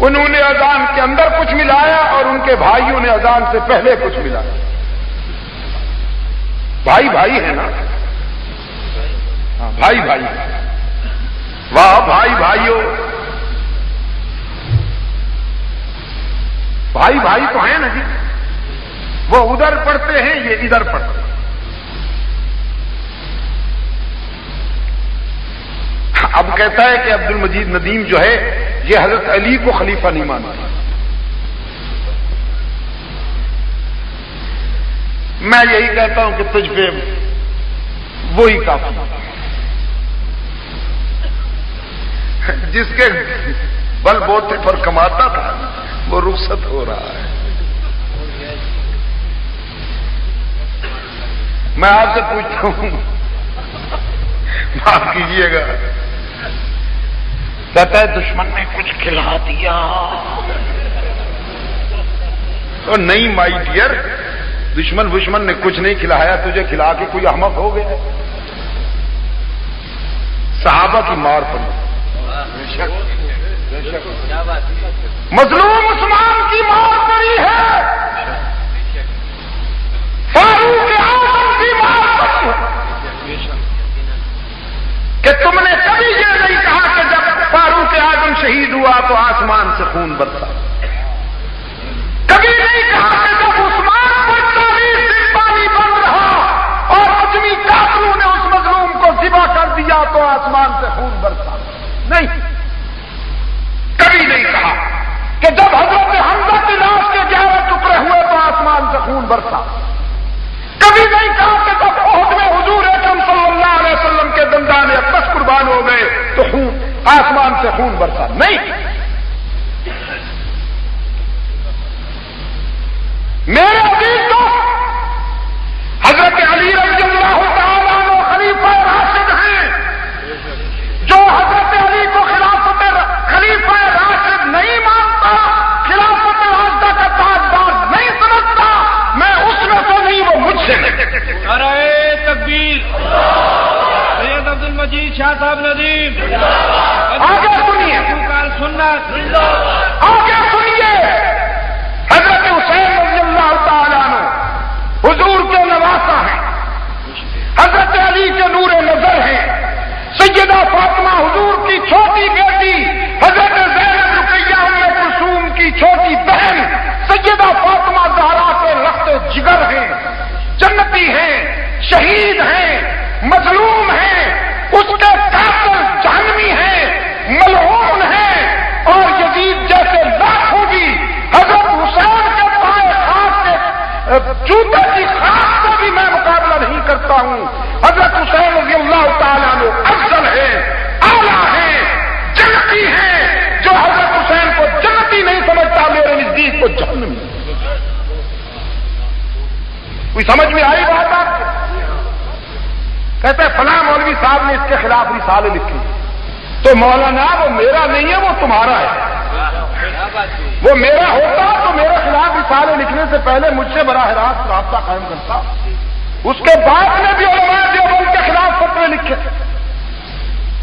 انہوں نے اذان کے اندر کچھ ملایا اور ان کے بھائیوں نے اذان سے پہلے کچھ ملایا۔ بھائی بھائی ہے نا، بھائی بھائی، واہ بھائی بھائیوں، بھائی بھائی تو ہیں نا جی، وہ ادھر پڑھتے ہیں یہ ادھر پڑھتے ہیں۔ اب کہتا ہے کہ عبد المجید ندیم جو ہے یہ حضرت علی کو خلیفہ نہیں مانتا۔ میں یہی کہتا ہوں کہ تجھ پہ وہی کافی، جس کے بل بوتے پر کماتا تھا وہ رخصت ہو رہا ہے۔ میں آپ سے پوچھتا ہوں، معاف کیجیے گا، کہتا ہے دشمن نے کچھ کھلا دیا، تو نہیں مائی ڈیئر، دشمن نے کچھ نہیں کھلایا، تجھے کھلا کے کوئی احمق ہو گیا۔ صحابہ کی مار پڑی، مظلوم عثمان کی مار پڑی ہے، فاروق اعظم کی مار پڑی ہے، کہ تم نے کبھی یہ نہیں کہا کہ جب فاروق اعظم شہید ہوا تو آسمان سے خون برسا، کبھی نہیں کہا کہ جب عثمان پر 40 دن پانی بن رہا اور اجمی قاتلوں نے اس مظلوم کو ذبح کر دیا تو آسمان سے خون برسا، نہیں، کبھی نہیں کہا کہ جب حضرت حمزہ کی لاش کے 11 ٹکڑے ہوئے تو آسمان سے خون برسا، کبھی نہیں کہا کہ جب احد میں حضور اکرم صلی اللہ علیہ وسلم کے دندان اقدس قربان ہو گئے تو خون آسمان سے خون برسا، نہیں۔ میرے عزیز دوست، حضرت علی رضی اللہ تعالیٰ عنہ خلیفہ راشد ہیں، جو حضرت علی کو خلیفہ راشد نہیں مانتا، خلافت راشدہ کا تاجدار نہیں سمجھتا، میں اس میں سے نہیں، وہ مجھ سے نہیں۔ نعرہ تکبیر، سید عبد المجید شاہ صاحب ندیم، آگے سنیے، سنت، آگے سنیے، حضرت حسین رضی اللہ تعالیٰ عنہ حضور کے نواسا ہیں، حضرت علی کے نور نظر ہیں، سیدہ فاطمہ حضور کی چھوٹی بیٹی، حضرت زینب رقیہ ام کلثوم کی چھوٹی بہن، سیدہ فاطمہ زہرا کے رخت جگر ہیں، جنتی ہیں، شہید ہیں، مظلوم ہیں، اس کے قاتل جہنمی ہیں، ملعون ہیں، اور یزید جیسے لاکھوں بھی حضرت حسین کے پائے خاک کے جوتے کی خاک سے بھی میں مقابلہ نہیں کرتا ہوں۔ کوئی سمجھ میں آئی بات آپ کو؟ کہتے ہیں فلاں مولوی صاحب نے اس کے خلاف رسالے لکھے. تو مولانا وہ میرا نہیں ہے، وہ تمہارا ہے. وہ میرا ہوتا تو میرے خلاف رسالے لکھنے سے پہلے مجھ سے براہ راست رابطہ قائم کرتا. اس کے بعد میں بھی علماء دیوبند کے خلاف فتوے لکھے.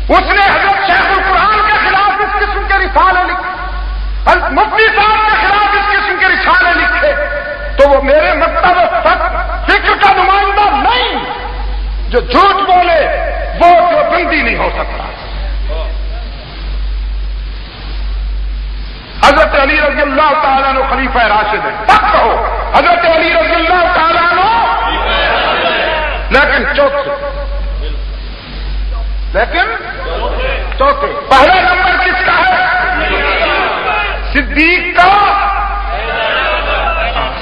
اس نے حضرت شیخ القرآن کے خلاف اس قسم کے رسالے لکھے، مفتی صاحب کے خلاف اس قسم کے رسالے لکھے. تو وہ میرے مکتب فکر کا نمائندہ نہیں. جو جھوٹ بولے وہ دیوبندی نہیں ہو سکتا. حضرت علی رضی اللہ تعالیٰ عنہ خلیفہ راشد ہے، تب کہو حضرت علی رضی اللہ تعالیٰ عنہ، لیکن چوتھے پہلا نمبر کس کا ہے؟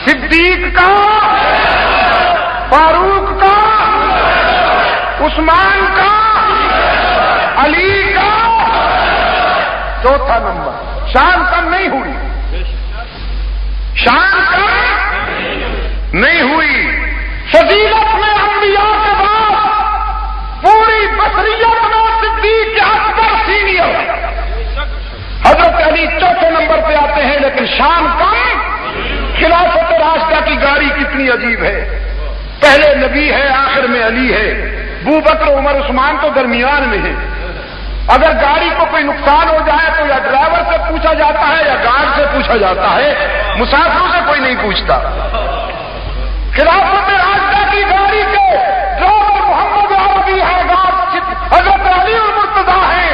صدیق کا، فاروق کا، عثمان کا، علی کا. چوتھا نمبر شان کم نہیں ہوئی، شان کم نہیں ہوئی. فضیلت میں انبیاء کے بعد پوری بصریت میں صدیق اکبر سینئر. حضرت علی چوتھے نمبر پہ آتے ہیں، لیکن شان کم. خلافت راشدہ کی گاڑی کتنی عجیب ہے، پہلے نبی ہے، آخر میں علی ہے. ابو بکر عمر عثمان تو درمیان میں ہے. اگر گاڑی کو کوئی نقصان ہو جائے تو یا ڈرائیور سے پوچھا جاتا ہے یا گارڈ سے پوچھا جاتا ہے، مسافروں سے کوئی نہیں پوچھتا. خلافت راشدہ کی گاڑی کے ڈرائیور محمد عربی ہے، گارڈ حضرت علی المرتضیٰ ہے.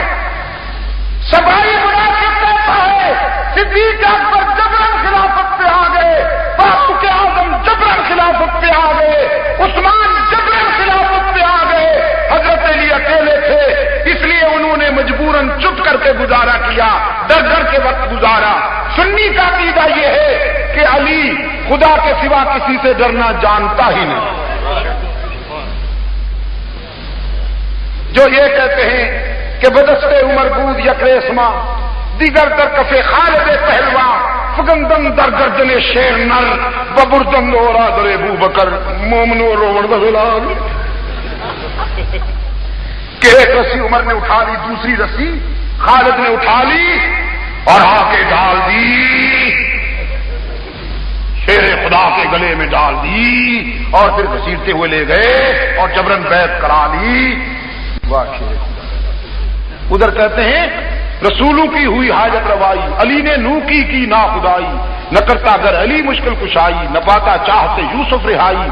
سبائی مناسب دیتا ہے. صدیق اکبر جبرن خلافت پہ آ گئے، فاروق اعظم جبرن خلافت پہ آ گئے، عثمان جبرن خلافت پہ آ گئے. حضرت علی اکیلے تھے، اس لیے انہوں نے مجبوراً چپ کر کے گزارا کیا، ڈر ڈر کے وقت گزارا. سنی کا عقیدہ یہ ہے کہ علی خدا کے سوا کسی سے ڈرنا جانتا ہی نہیں. جو یہ کہتے ہیں کہ بدستے عمر بود یکریسما، دیگر در کفے خالد پہلواں، فگندن در گردن شیر نر، ببردن اورا در ابو بکر، مومنو روڑ بغلال. کہ ایک رسی عمر نے اٹھا لی، دوسری رسی خالد نے اٹھا لی اور آ کے ڈال دی، شیر خدا کے گلے میں ڈال دی اور پھر گھسیٹتے ہوئے لے گئے اور جبرن بیعت کرا لی. واہ شیر خدا. ادھر کہتے ہیں رسولوں کی ہوئی حاجت روائی، علی نے نو کی نا خدائی. نہ کرتا اگر علی مشکل کشائی، نہ پاتا چاہتے یوسف رہائی.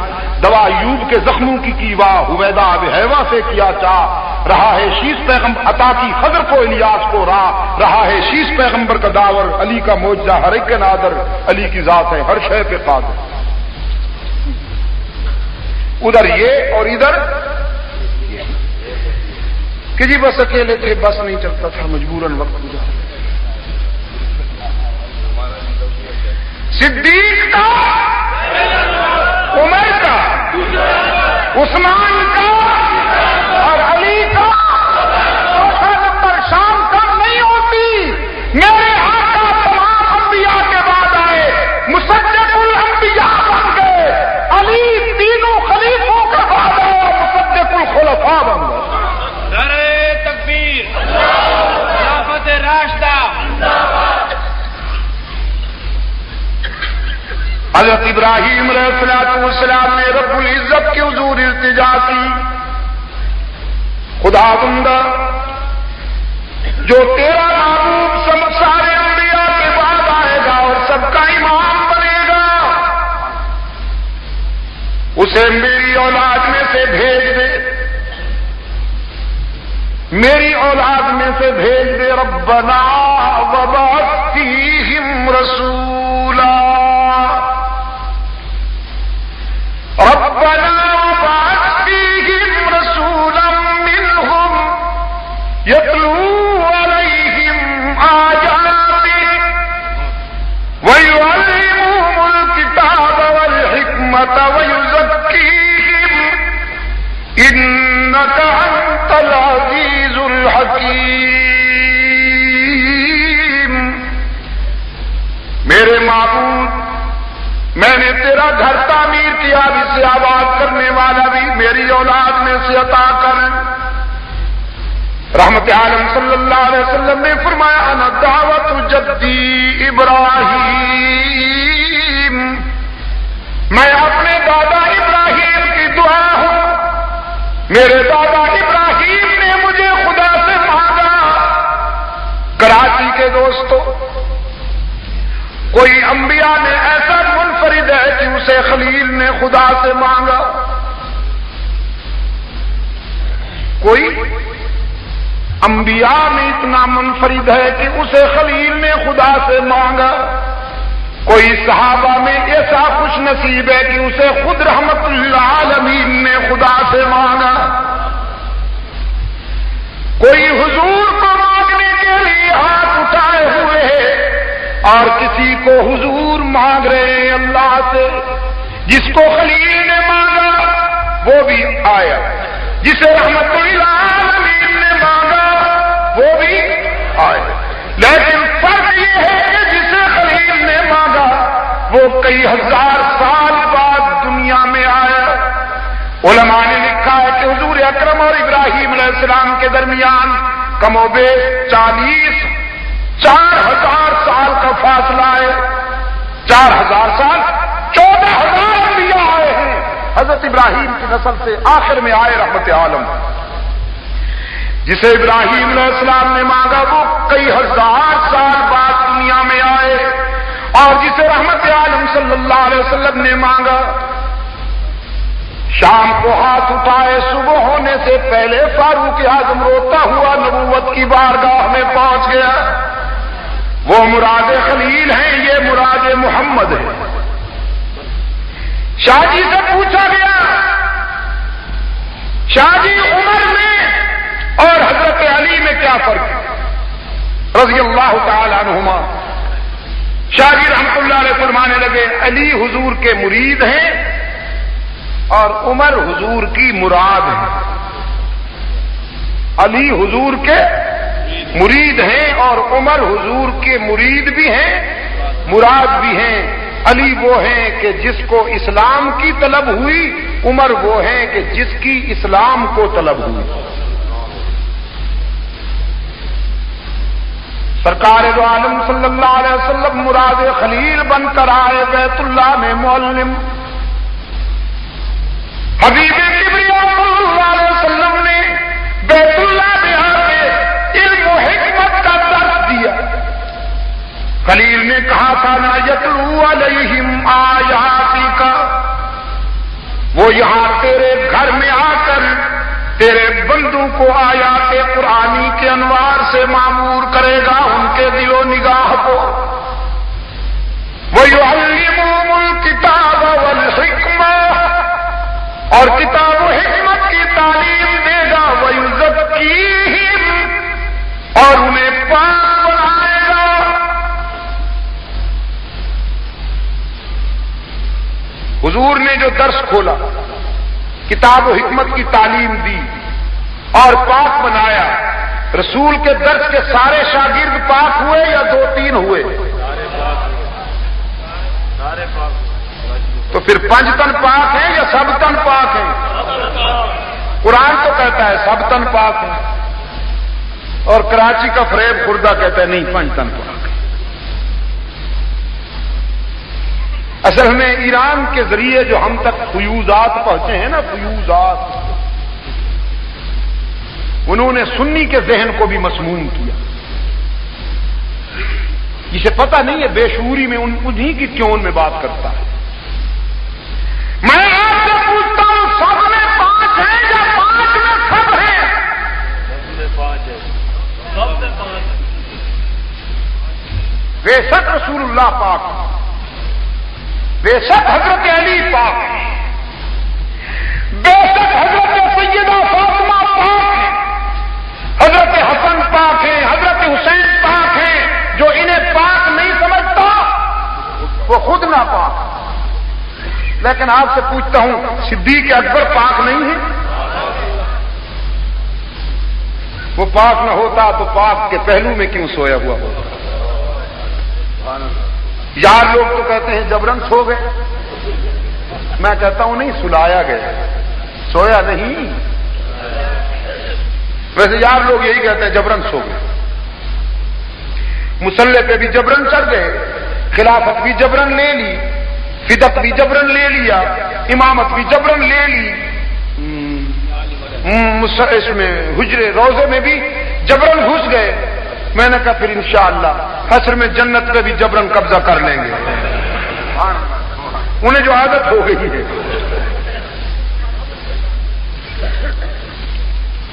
دوا ایوب کے زخموں کی کیوا، حویدہ اب حیوا سے کیا چاہ. رہا ہے شیش پیغمبر عطا کی خضر کو الیاس کو راہ. رہا ہے شیش پیغمبر کا داور، علی کا معجزہ ہر ایک کے نادر. علی کی ذات ہے ہر شے پہ قادر. ادھر یہ اور ادھر کہ جی بس اکیلے تھے، بس نہیں چلتا تھا، مجبوراً وقت گزارا. صدیق کا، عمر کا، عثمان کا اور علی کا. چوتھا نمبر شام کم نہیں ہوتی. میرے آقا تمام انبیاء کے بعد آئے، مصدق الانبیاء بن گئے. علی تینوں خلیفوں کے بعد آئے، مصدق الخلفاء بن گئے. خلافت راشدہ. حضرت ابراہیم علیہ السلام نے رب العزت کی حضور التجا کی، خدا بندہ جو تیرا محبوب سارے انبیاء کے بعد آئے گا اور سب کا امام بنے گا، اسے میری اولاد میں سے بھیج دے، میری اولاد میں سے بھیج دے. ربنا وبعث فیہم رسولا، ربنا وبعث فیہم رسولا منہم یتلو علیہم آیاتک ویعلمہم الکتاب والحکمت ویزکیہم انک انت العزیز الحکیم. میں نے تیرا گھر تعمیر کیا، اب اسے آباد کرنے والا بھی میری اولاد میں سے عطا کر۔ رحمت عالم صلی اللہ علیہ وسلم نے فرمایا انا دعوت جدی ابراہیم، میں اپنے دادا ابراہیم کی دعا ہوں۔ میرے دادا ابراہیم نے مجھے خدا سے مانگا۔ کراچی کے دوستو، کوئی انبیاء نے ایسا منفرد ہے کہ اسے خلیل نے خدا سے مانگا؟ کوئی انبیاء میں اتنا منفرد ہے کہ اسے خلیل نے خدا سے مانگا؟ کوئی صحابہ میں ایسا خوش نصیب ہے کہ اسے خود رحمت للعالمین نے خدا سے مانگا؟ کوئی حضور کو مانگنے کے لیے ہاتھ اٹھائے ہوئے ہے اور کسی کو حضور مانگ رہے ہیں اللہ سے؟ جس کو خلیل نے مانگا وہ بھی آیا، جسے رحمت للعالمین نے مانگا وہ بھی آیا، لیکن فرق یہ ہے کہ جسے خلیل نے مانگا وہ کئی ہزار سال بعد دنیا میں آیا۔ علماء نے لکھا ہے کہ حضور اکرم اور ابراہیم علیہ السلام کے درمیان کم و بیش 4,000 سال کا فاصلہ ہے۔ 4,000 سال 14,000 انبیاء آئے ہیں حضرت ابراہیم کی نسل سے، آخر میں آئے رحمت عالم۔ جسے ابراہیم علیہ السلام نے مانگا وہ کئی ہزار سال بعد دنیا میں آئے، اور جسے رحمت عالم صلی اللہ علیہ وسلم نے مانگا شام کو ہاتھ اٹھائے، صبح ہونے سے پہلے فاروق اعظم روتا ہوا نبوت کی بارگاہ میں پہنچ گیا۔ وہ مراد خلیل ہیں، یہ مراد محمد ہے۔ شاہ جی سے پوچھا گیا، شاہ جی عمر میں اور حضرت علی میں کیا فرق ہے؟ رضی اللہ تعالی عنہما۔ شاہ جی رحمت اللہ علیہ فرمانے لگے علی حضور کے مرید ہیں اور عمر حضور کی مراد ہے۔ علی حضور کے مرید ہیں اور عمر حضور کے مرید بھی ہیں، مراد بھی ہیں۔ علی وہ ہیں کہ جس کو اسلام کی طلب ہوئی، عمر وہ ہیں کہ جس کی اسلام کو طلب ہوئی۔ سرکار دو عالم صلی اللہ علیہ وسلم مراد خلیل بن کر آئے بیت اللہ میں معلم۔ حبیب کبریا صلی اللہ علیہ وسلم نے بیت اللہ میں آ کے علم و حکمت کا درس دیا۔ خلیل نے کہا تھا نا یتلو علیہم آیاتی کا، وہ یہاں تیرے گھر میں آ کر تیرے بندوں کو آیات قرآنی کے انوار سے معمور کرے گا، ان کے دل و نگاہ کو۔ وَيُعَلِّمُهُمُ الْكِتَابَ وَالْحِكْمَةَ، اور کتاب و حکمت کی تعلیم دے گا۔ وَيُزَكِّيهِمْ، اور انہیں پاک بنائے گا۔ حضور نے جو درس کھولا، کتاب و حکمت کی تعلیم دی اور پاک بنایا، رسول کے درس کے سارے شاگرد پاک ہوئے یا 2-3 ہوئے؟ تو پھر 5 تن پاک ہیں یا سب تن پاک ہیں؟ قرآن تو کہتا ہے سب تن پاک ہیں، اور کراچی کا فریب خوردہ کہتا ہے نہیں 5 تن پاک۔ اصل میں ایران کے ذریعے جو ہم تک فیوزات پہنچے ہیں نا، فیوزات، انہوں نے سنی کے ذہن کو بھی مسموم کیا۔ جسے پتہ نہیں ہے بے شعوری میں انہی کی کیون میں بات کرتا ہے۔ میں آپ سے پوچھتا ہوں سب میں 5 ہیں یا 5 میں سب ہیں؟ بے شک رسول اللہ پاک، بے شک حضرت علی پاک، بے شک حضرت سیدہ فاطمہ پاک ہے، حضرت حسن پاک ہیں، حضرت حسین پاک ہیں۔ جو انہیں پاک نہیں سمجھتا وہ خود نہ پاک۔ لیکن آپ سے پوچھتا ہوں صدیق اکبر پاک نہیں ہے؟ وہ پاک نہ ہوتا تو پاک کے پہلو میں کیوں سویا ہوا ہوتا؟ یار لوگ تو کہتے ہیں جبرن سو گئے، میں کہتا ہوں نہیں، سلایا گیا، سویا نہیں۔ ویسے یار لوگ یہی کہتے ہیں جبرن سو گئے، مسلح پہ بھی جبرن چڑھ گئے، خلافت بھی جبرن لے لی، فدق بھی جبرن لے لیا، امامت بھی جبرن لے لی، اس میں حجرے روزے میں بھی جبرن گھس گئے۔ میں نے کہا پھر انشاءاللہ حشر میں جنت پہ بھی جبرن قبضہ کر لیں گے، انہیں جو عادت ہو گئی ہے۔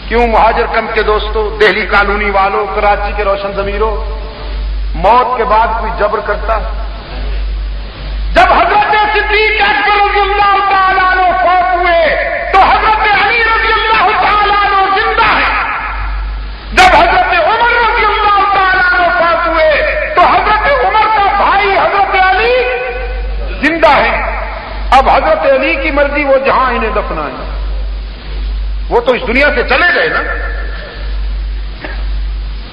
کیوں مہاجر کیمپ کے دوستوں، دہلی کالونی والوں، کراچی کے روشن ضمیروں، موت کے بعد کوئی جبر کرتا؟ جب حضرت صدیق اکبر رضی اللہ تعالیٰ عنہ فوت ہوئے تو حضرت علی رضی اللہ تعالیٰ عنہ زندہ ہے، جب حضرت عمر رضی اللہ تعالیٰ عنہ فوت ہوئے تو حضرت عمر کا بھائی حضرت علی زندہ ہے۔ اب حضرت علی کی مرضی، وہ جہاں انہیں دفنائیں، وہ تو اس دنیا سے چلے گئے نا۔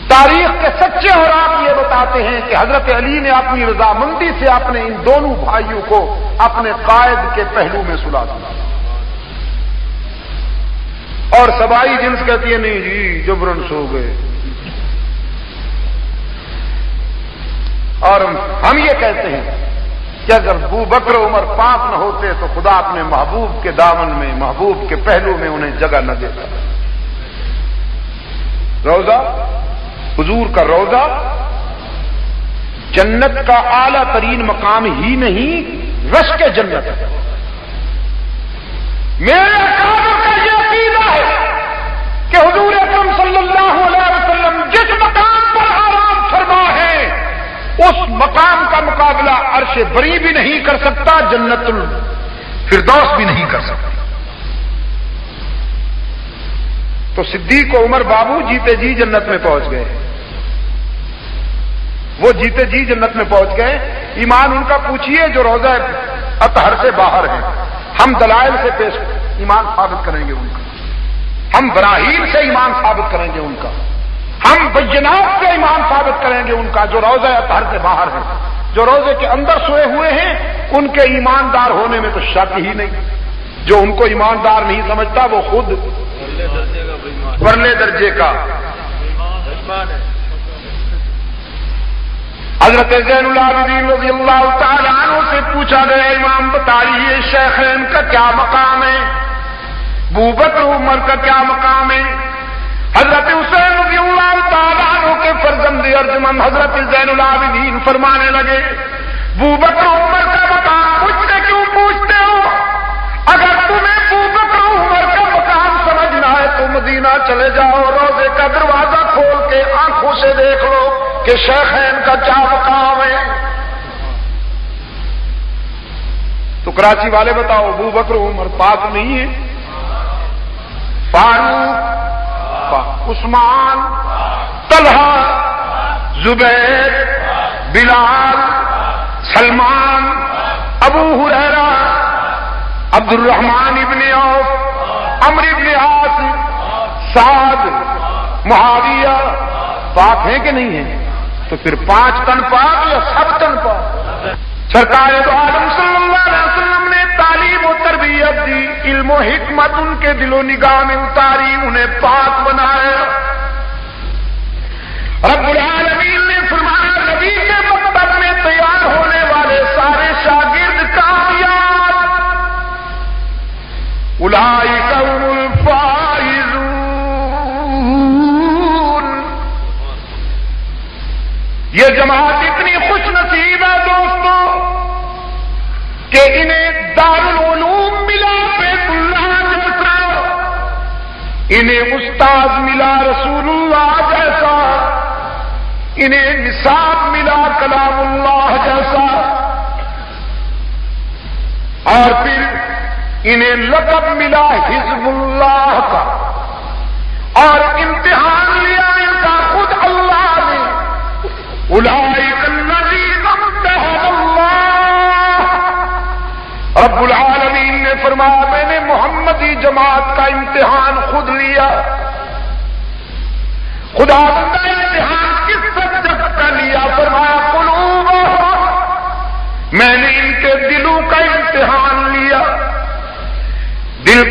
تاریخ کے سچے اور آپ یہ بتاتے ہیں کہ حضرت علی نے اپنی رضامندی سے اپنے ان دونوں بھائیوں کو اپنے قائد کے پہلو میں سلا دیا، اور سبائی جنس کہتی ہے نہیں جی جبرن سو گئے۔ اور ہم یہ کہتے ہیں کہ اگر ابو بکر عمر پاک نہ ہوتے تو خدا اپنے محبوب کے دامن میں، محبوب کے پہلو میں انہیں جگہ نہ دیتا۔ روضہ، حضور کا روضہ جنت کا اعلیٰ ترین مقام ہی نہیں، رش کے جنت ہے۔ میرے اکابر کا یہ عقیدہ ہے کہ حضور اکرم صلی اللہ علیہ وسلم جس مقام پر آرام فرما ہے اس مقام کا مقابلہ عرش بری بھی نہیں کر سکتا، جنت الفردوس بھی نہیں کر سکتا۔ تو صدیق و عمر بابو جیتے جی جنت میں پہنچ گئے، وہ جیتے جی جنت میں پہنچ گئے۔ ایمان ان کا پوچھئے جو روضہ اطہر سے باہر ہیں، ہم دلائل سے پیش ایمان ثابت کریں گے ان کا، ہم براہین سے ایمان ثابت کریں گے ان کا، ہم بینات سے ایمان ثابت کریں گے ان کا، جو روضہ اطہر سے باہر ہیں۔ جو روضے کے اندر سوئے ہوئے ہیں ان کے ایماندار ہونے میں تو شک ہی نہیں، جو ان کو ایماندار نہیں سمجھتا وہ خود ورلے درجے کا۔ حضرت زین العابدین رضی اللہ تعالیٰ عنہ سے پوچھا گیا امام بتائیے شیخین کا کیا مقام ہے، ابو بکر عمر کا کیا مقام ہے؟ حضرت حسین رضی اللہ تعالیٰ عنہ کے فرزند ارجمند حضرت زین العابدین فرمانے لگے ابو بکر عمر کا مقام مجھ سے کیوں پوچھتے ہو؟ اگر تمہیں ابو بکر عمر کا مقام سمجھنا ہے تو مدینہ چلے جاؤ، روضے کا دروازہ کھول کے آنکھوں سے دیکھ لو کہ شیخین کا کیا مقام ہے۔ تو کراچی والے بتاؤ ابو بکر عمر پاک نہیں ہے؟ فاروق، عثمان، طلحہ، زبیر، بلال، سلمان، ابو ہریرہ، عبد الرحمن ابن عوف، عمرو ابن عاص، سعد، معاویہ پاک ہیں کہ نہیں ہیں؟ تو پھر 5 تن پاک یا سب تن پاک؟ سرکار دو عالم صلی اللہ علیہ وسلم نے تعلیم و تربیت دی، علم و حکمت ان کے دل و نگاہ میں اتاری، انہیں پاک بنایا۔ رب العالمین نے فرمایا نبی کے مکتب میں تیار ہونے والے سارے شاگرد کامیاب، اولئک هم الفائزون۔ یہ جماعت اتنی خوش نصیب ہے دوستوں کہ انہیں دارالعلوم ملا بیت اللہ جیسا، انہیں استاد ملا رسول اللہ جیسا، انہیں نصاب ملا کلام اللہ جیسا، اور پھر انہیں لقب ملا حزب اللہ کا، اور امتحان لیا ان کا خود اللہ نے۔ اولئک الذین امتحن اللہ، رب العالمین نے فرمایا میں نے محمدی جماعت کا امتحان خود لیا۔ خدا بندہ امتحان کس سبجیکٹ کا لیا؟ فرمایا قلوبہم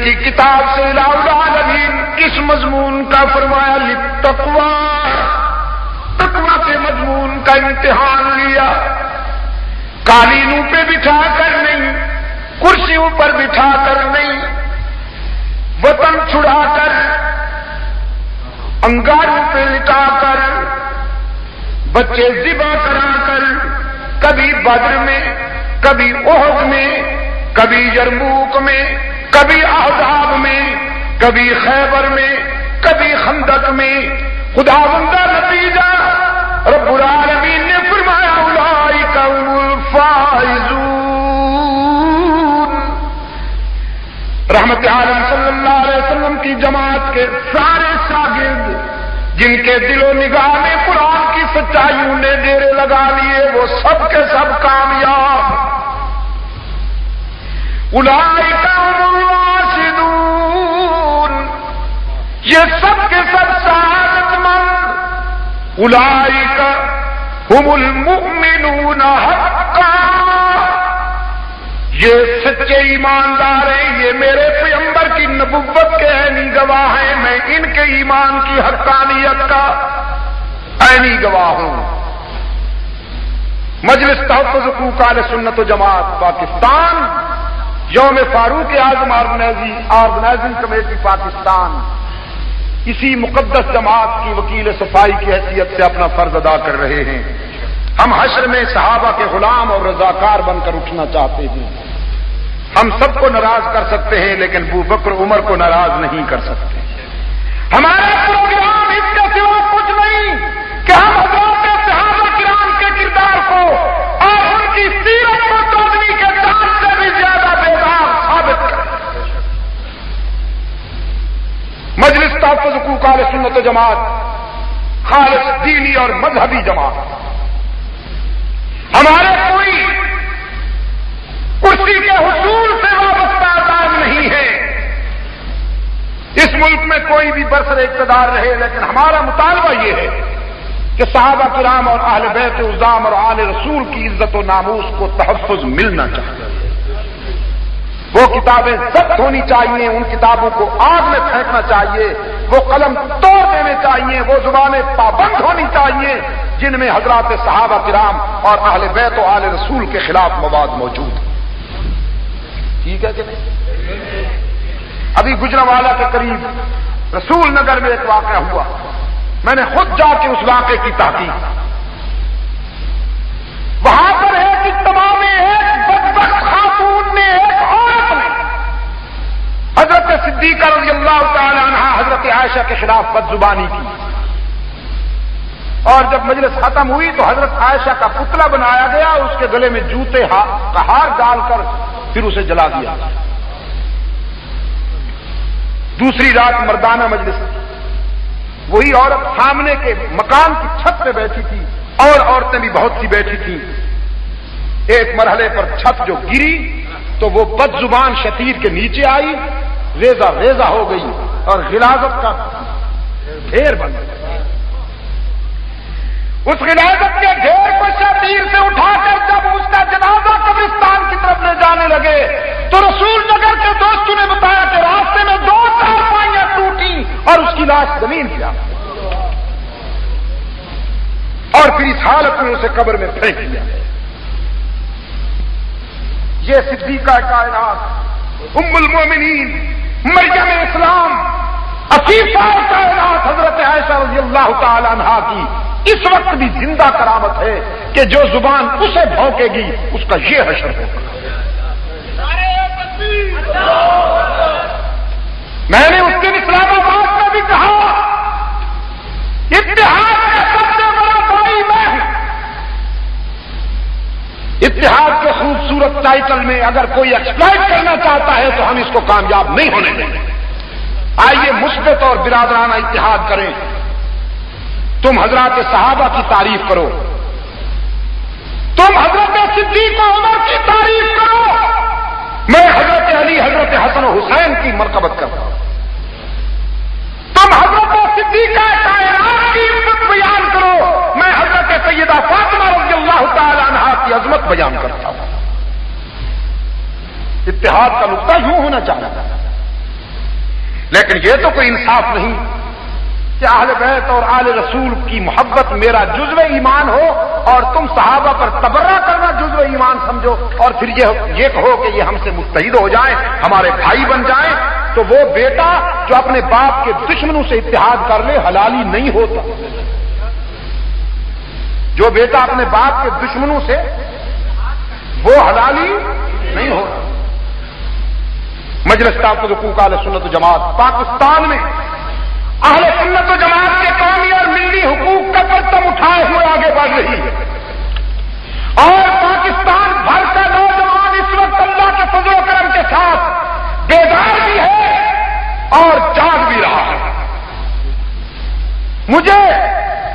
کی کتاب سے الہ العالمین اس مضمون کا فرمایا للتقوی، تقوی کے مضمون کا امتحان لیا، قالینوں پہ بٹھا کر نہیں، کرسیوں پر بٹھا کر نہیں، وطن چھڑا کر انگاروں پہ لٹا کر بچے ذبح کرا کر، کبھی بدر میں، کبھی احد میں، کبھی یرموک میں، کبھی احزاب میں، کبھی خیبر میں، کبھی خندق میں، خداوندہ نتیجہ رب العالمین نے فرمایا اولئک هم الفائزون۔ رحمت عالم صلی اللہ علیہ وسلم کی جماعت کے سارے شاگرد جن کے دل و نگاہ میں قرآن کی سچائیوں نے ڈیرے لگا لیے، وہ سب کے سب کامیاب۔ اولئک هم الراشدون، یہ سب کے سب سعادت مند۔ اولئک هم المؤمنون حقا، یہ سچے ایماندار ہیں، یہ میرے پیغمبر کی نبوت کے عینی گواہ ہیں، میں ان کے ایمان کی حقانیت کا عینی گواہ ہوں۔ مجلس تحفظ حقوق اہل سنت و جماعت پاکستان، یوم فاروق اعظم آرگنائزنگ کمیٹی پاکستان اسی مقدس جماعت کی وکیل صفائی کی حیثیت سے اپنا فرض ادا کر رہے ہیں۔ ہم حشر میں صحابہ کے غلام اور رضاکار بن کر اٹھنا چاہتے ہیں۔ ہم سب کو ناراض کر سکتے ہیں لیکن ابو بکر عمر کو ناراض نہیں کر سکتے۔ ہمارا پروگرام اس کے سوا کچھ نہیں کہ ہم حضرات صحابہ کرام کے کردار کو اور ان کی سیرت کو توڑنے کے چاند سے بھی زیادہ بیدار ثابت کریں۔ مجلس تحفظ حقوق اہل سنت و جماعت خالص دینی اور مذہبی جماعت، ہمارے کوئی کرسی کے حصول سے وابستہ عذاب نہیں ہے۔ اس ملک میں کوئی بھی برسر اقتدار رہے، لیکن ہمارا مطالبہ یہ ہے کہ صحابہ کرام اور اہل بیت عظام اور آل رسول کی عزت و ناموس کو تحفظ ملنا چاہیے۔ وہ کتابیں ضبط ہونی چاہیے، ان کتابوں کو آگ میں پھینکنا چاہیے، وہ قلم توڑ دینے چاہیے، وہ زبانیں پابند ہونی چاہیے جن میں حضرات صحابہ کرام اور اہل بیت و آل رسول کے خلاف مواد موجود ہیں۔ ٹھیک ہے کہ نہیں؟ ابھی گجرانوالہ کے قریب رسول نگر میں ایک واقعہ ہوا، میں نے خود جا کے اس واقعے کی تحقیق، وہاں پر ایک اجتماع میں ایک بدبخت خاتون نے، ایک عورت نے حضرت صدیقہ رضی اللہ تعالی عنہا حضرت عائشہ کے خلاف بدزبانی کی، اور جب مجلس ختم ہوئی تو حضرت عائشہ کا پتلا بنایا گیا، اس کے گلے میں جوتے کا ہار ڈال کر پھر اسے جلا دیا۔ دوسری رات مردانہ مجلس، وہی عورت سامنے کے مکان کی چھت پہ بیٹھی تھی اور عورتیں بھی بہت سی بیٹھی تھیں۔ ایک مرحلے پر چھت جو گری تو وہ بد زبان شتیر کے نیچے آئی، ریزہ ریزہ ہو گئی اور غلاظت کا ڈھیر بن گیا۔ اس غلاظت کے ڈھیر کو شتیر سے اٹھا کر جب اس کا جنازہ قبرستان کی طرف لے جانے لگے تو رسول نگر کے دوستوں نے بتایا کہ راستے میں 2 چارپائیاں ٹوٹی اور اس کی لاش زمین پہ آ گئی، اور پھر اس حالت میں اسے قبر میں پھینک دیا۔ یہ صدیقہ کائنات ام المومنین مریم اسلام عفیفہ کائنات حضرت عائشہ رضی اللہ تعالی عنہا کی اس وقت بھی زندہ کرامت ہے کہ جو زبان اسے بھونکے گی اس کا یہ حشر ہوگا۔ میں نے اس دن اسلام آباد میں بھی کہا، اتحاد کا سب سے بڑا بھائی میں ہوں۔ اتحاد کے خوبصورت ٹائٹل میں اگر کوئی ایکسپلائٹ کرنا چاہتا ہے تو ہم اس کو کامیاب نہیں ہونے دیں گے۔ آئیے مثبت اور برادرانہ اتحاد کریں۔ تم حضرات صحابہ کی تعریف کرو، تم حضرت صدیق و عمر کی تعریف کرو، میں حضرت علی، حضرت حسن و حسین کی مرتبت کرتا ہوں۔ تم حضرت صدیقہ کائنات کی عزت بیان کرو، میں حضرت سیدہ فاطمہ رضی اللہ تعالی عنہا کی عظمت بیان کرتا ہوں۔ اتحاد کا نقطہ یوں ہونا چاہیے۔ لیکن یہ تو کوئی انصاف نہیں کہ اہل بیت اور آل رسول کی محبت میرا جزو ایمان ہو اور تم صحابہ پر تبرہ کرنا جزو ایمان سمجھو، اور پھر یہ کہو کہ یہ ہم سے متحد ہو جائیں، ہمارے بھائی بن جائیں۔ تو وہ بیٹا جو اپنے باپ کے دشمنوں سے اتحاد کر لے حلالی نہیں ہوتا، جو بیٹا اپنے باپ کے دشمنوں سے وہ حلالی نہیں ہوتا۔ مجلس تحفظ حقوق اہل سنت و جماعت پاکستان میں اہل سنت و جماعت کے قومی اور ملی حقوق کا پرچم اٹھائے ہوئے آگے بڑھ رہی ہے، اور پاکستان بھر کا نوجوان اس وقت اللہ کے فضل و کرم کے ساتھ بیدار بھی ہے اور جاگ بھی رہا ہے۔ مجھے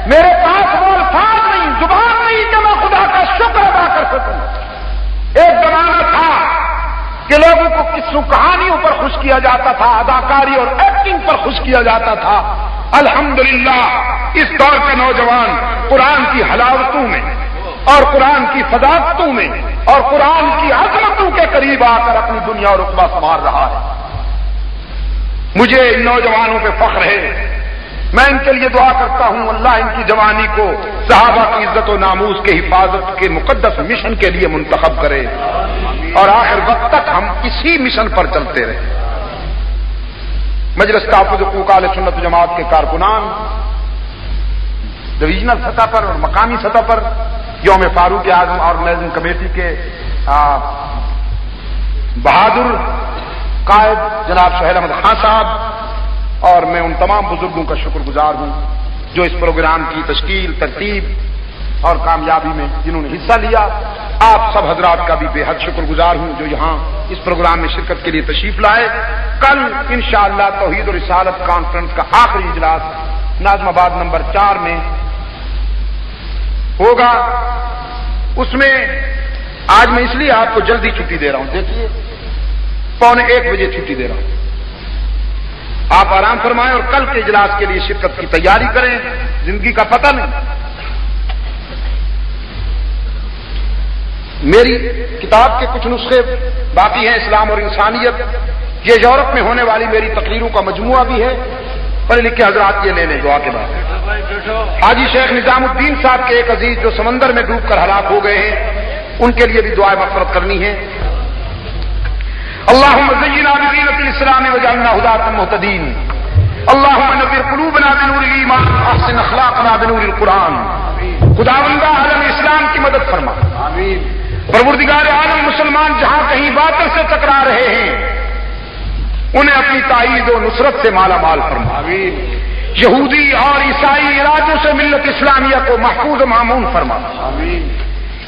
میرے پاس وہ الفاظ نہیں، زبان نہیں کہ میں خدا کا شکر ادا کر سکوں۔ ایک زمانہ تھا کہ لوگوں کو قصوں کہانیوں پر خوش کیا جاتا تھا، اداکاری اور ایکٹنگ پر خوش کیا جاتا تھا۔ الحمدللہ اس دور کے نوجوان قرآن کی حلاوتوں میں اور قرآن کی فضاقتوں میں اور قرآن کی عظمتوں کے قریب آ کر اپنی دنیا اور رقبہ سنوار رہا ہے۔ مجھے ان نوجوانوں پہ فخر ہے، میں ان کے لیے دعا کرتا ہوں اللہ ان کی جوانی کو صحابہ کی عزت و ناموس کے حفاظت کے مقدس مشن کے لیے منتخب کرے، اور آخر وقت تک ہم اسی مشن پر چلتے رہیں۔ مجلس تحفظ حقوق اہل سنت جماعت کے کارکنان ڈویژنل سطح پر اور مقامی سطح پر یوم فاروق اعظم آرگنائزنگ کمیٹی کے بہادر قائد جناب سہیل احمد خان صاحب، اور میں ان تمام بزرگوں کا شکر گزار ہوں جو اس پروگرام کی تشکیل، ترتیب اور کامیابی میں جنہوں نے حصہ لیا۔ آپ سب حضرات کا بھی بے حد شکر گزار ہوں جو یہاں اس پروگرام میں شرکت کے لیے تشریف لائے۔ کل انشاءاللہ توحید و رسالت کانفرنس کا آخری اجلاس ناظم آباد نمبر 4 میں ہوگا۔ اس میں آج میں اس لیے آپ کو جلدی چھٹی دے رہا ہوں، دیکھیے 12:45 بجے چھٹی دے رہا ہوں، آپ آرام فرمائیں اور کل کے اجلاس کے لیے شرکت کی تیاری کریں، زندگی کا پتہ نہیں۔ میری کتاب کے کچھ نسخے باقی ہیں، اسلام اور انسانیت، یہ یورپ میں ہونے والی میری تقریروں کا مجموعہ بھی ہے، پڑھے لکھے حضرات یہ لے لیں دعا کے بعد۔ حاجی شیخ نظام الدین صاحب کے ایک عزیز جو سمندر میں ڈوب کر ہلاک ہو گئے ہیں، ان کے لیے بھی دعائیں مغفرت کرنی ہے۔ اللهم زينا بزينة الإسلام وجعلنا هداة مهتدين، اللهم نور قلوبنا بنور الإيمان واحسن أخلاقنا بنور القرآن۔ خداوندہ عالم اسلام کی مدد فرما، آمین۔ پروردگار عالم مسلمان جہاں کہیں باطل سے ٹکرا رہے ہیں انہیں اپنی تائید و نصرت سے مالا مال فرما، آمین۔ یہودی اور عیسائی ارادوں سے ملت اسلامیہ کو محفوظ و مامون فرما، آمین۔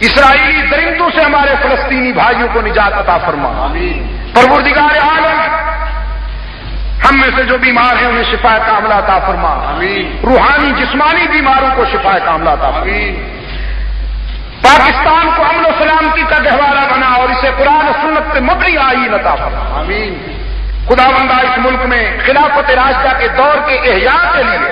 اسرائیلی درندوں سے ہمارے فلسطینی بھائیوں کو نجات عطا فرما، آمین۔ پروردگار عالم ہم میں سے جو بیمار ہیں انہیں شفا کاملہ عطا فرما، آمین۔ روحانی جسمانی بیماروں کو شفا کاملہ عطا فرما، آمین۔ پاکستان کو امن و سلامتی کا گہوارہ بنا اور اسے قرآن و سنت سے مبنی آئین عطا فرما، آمین۔ خداوندہ اس ملک میں خلافت راشدہ کے دور کے احیاء کے لیے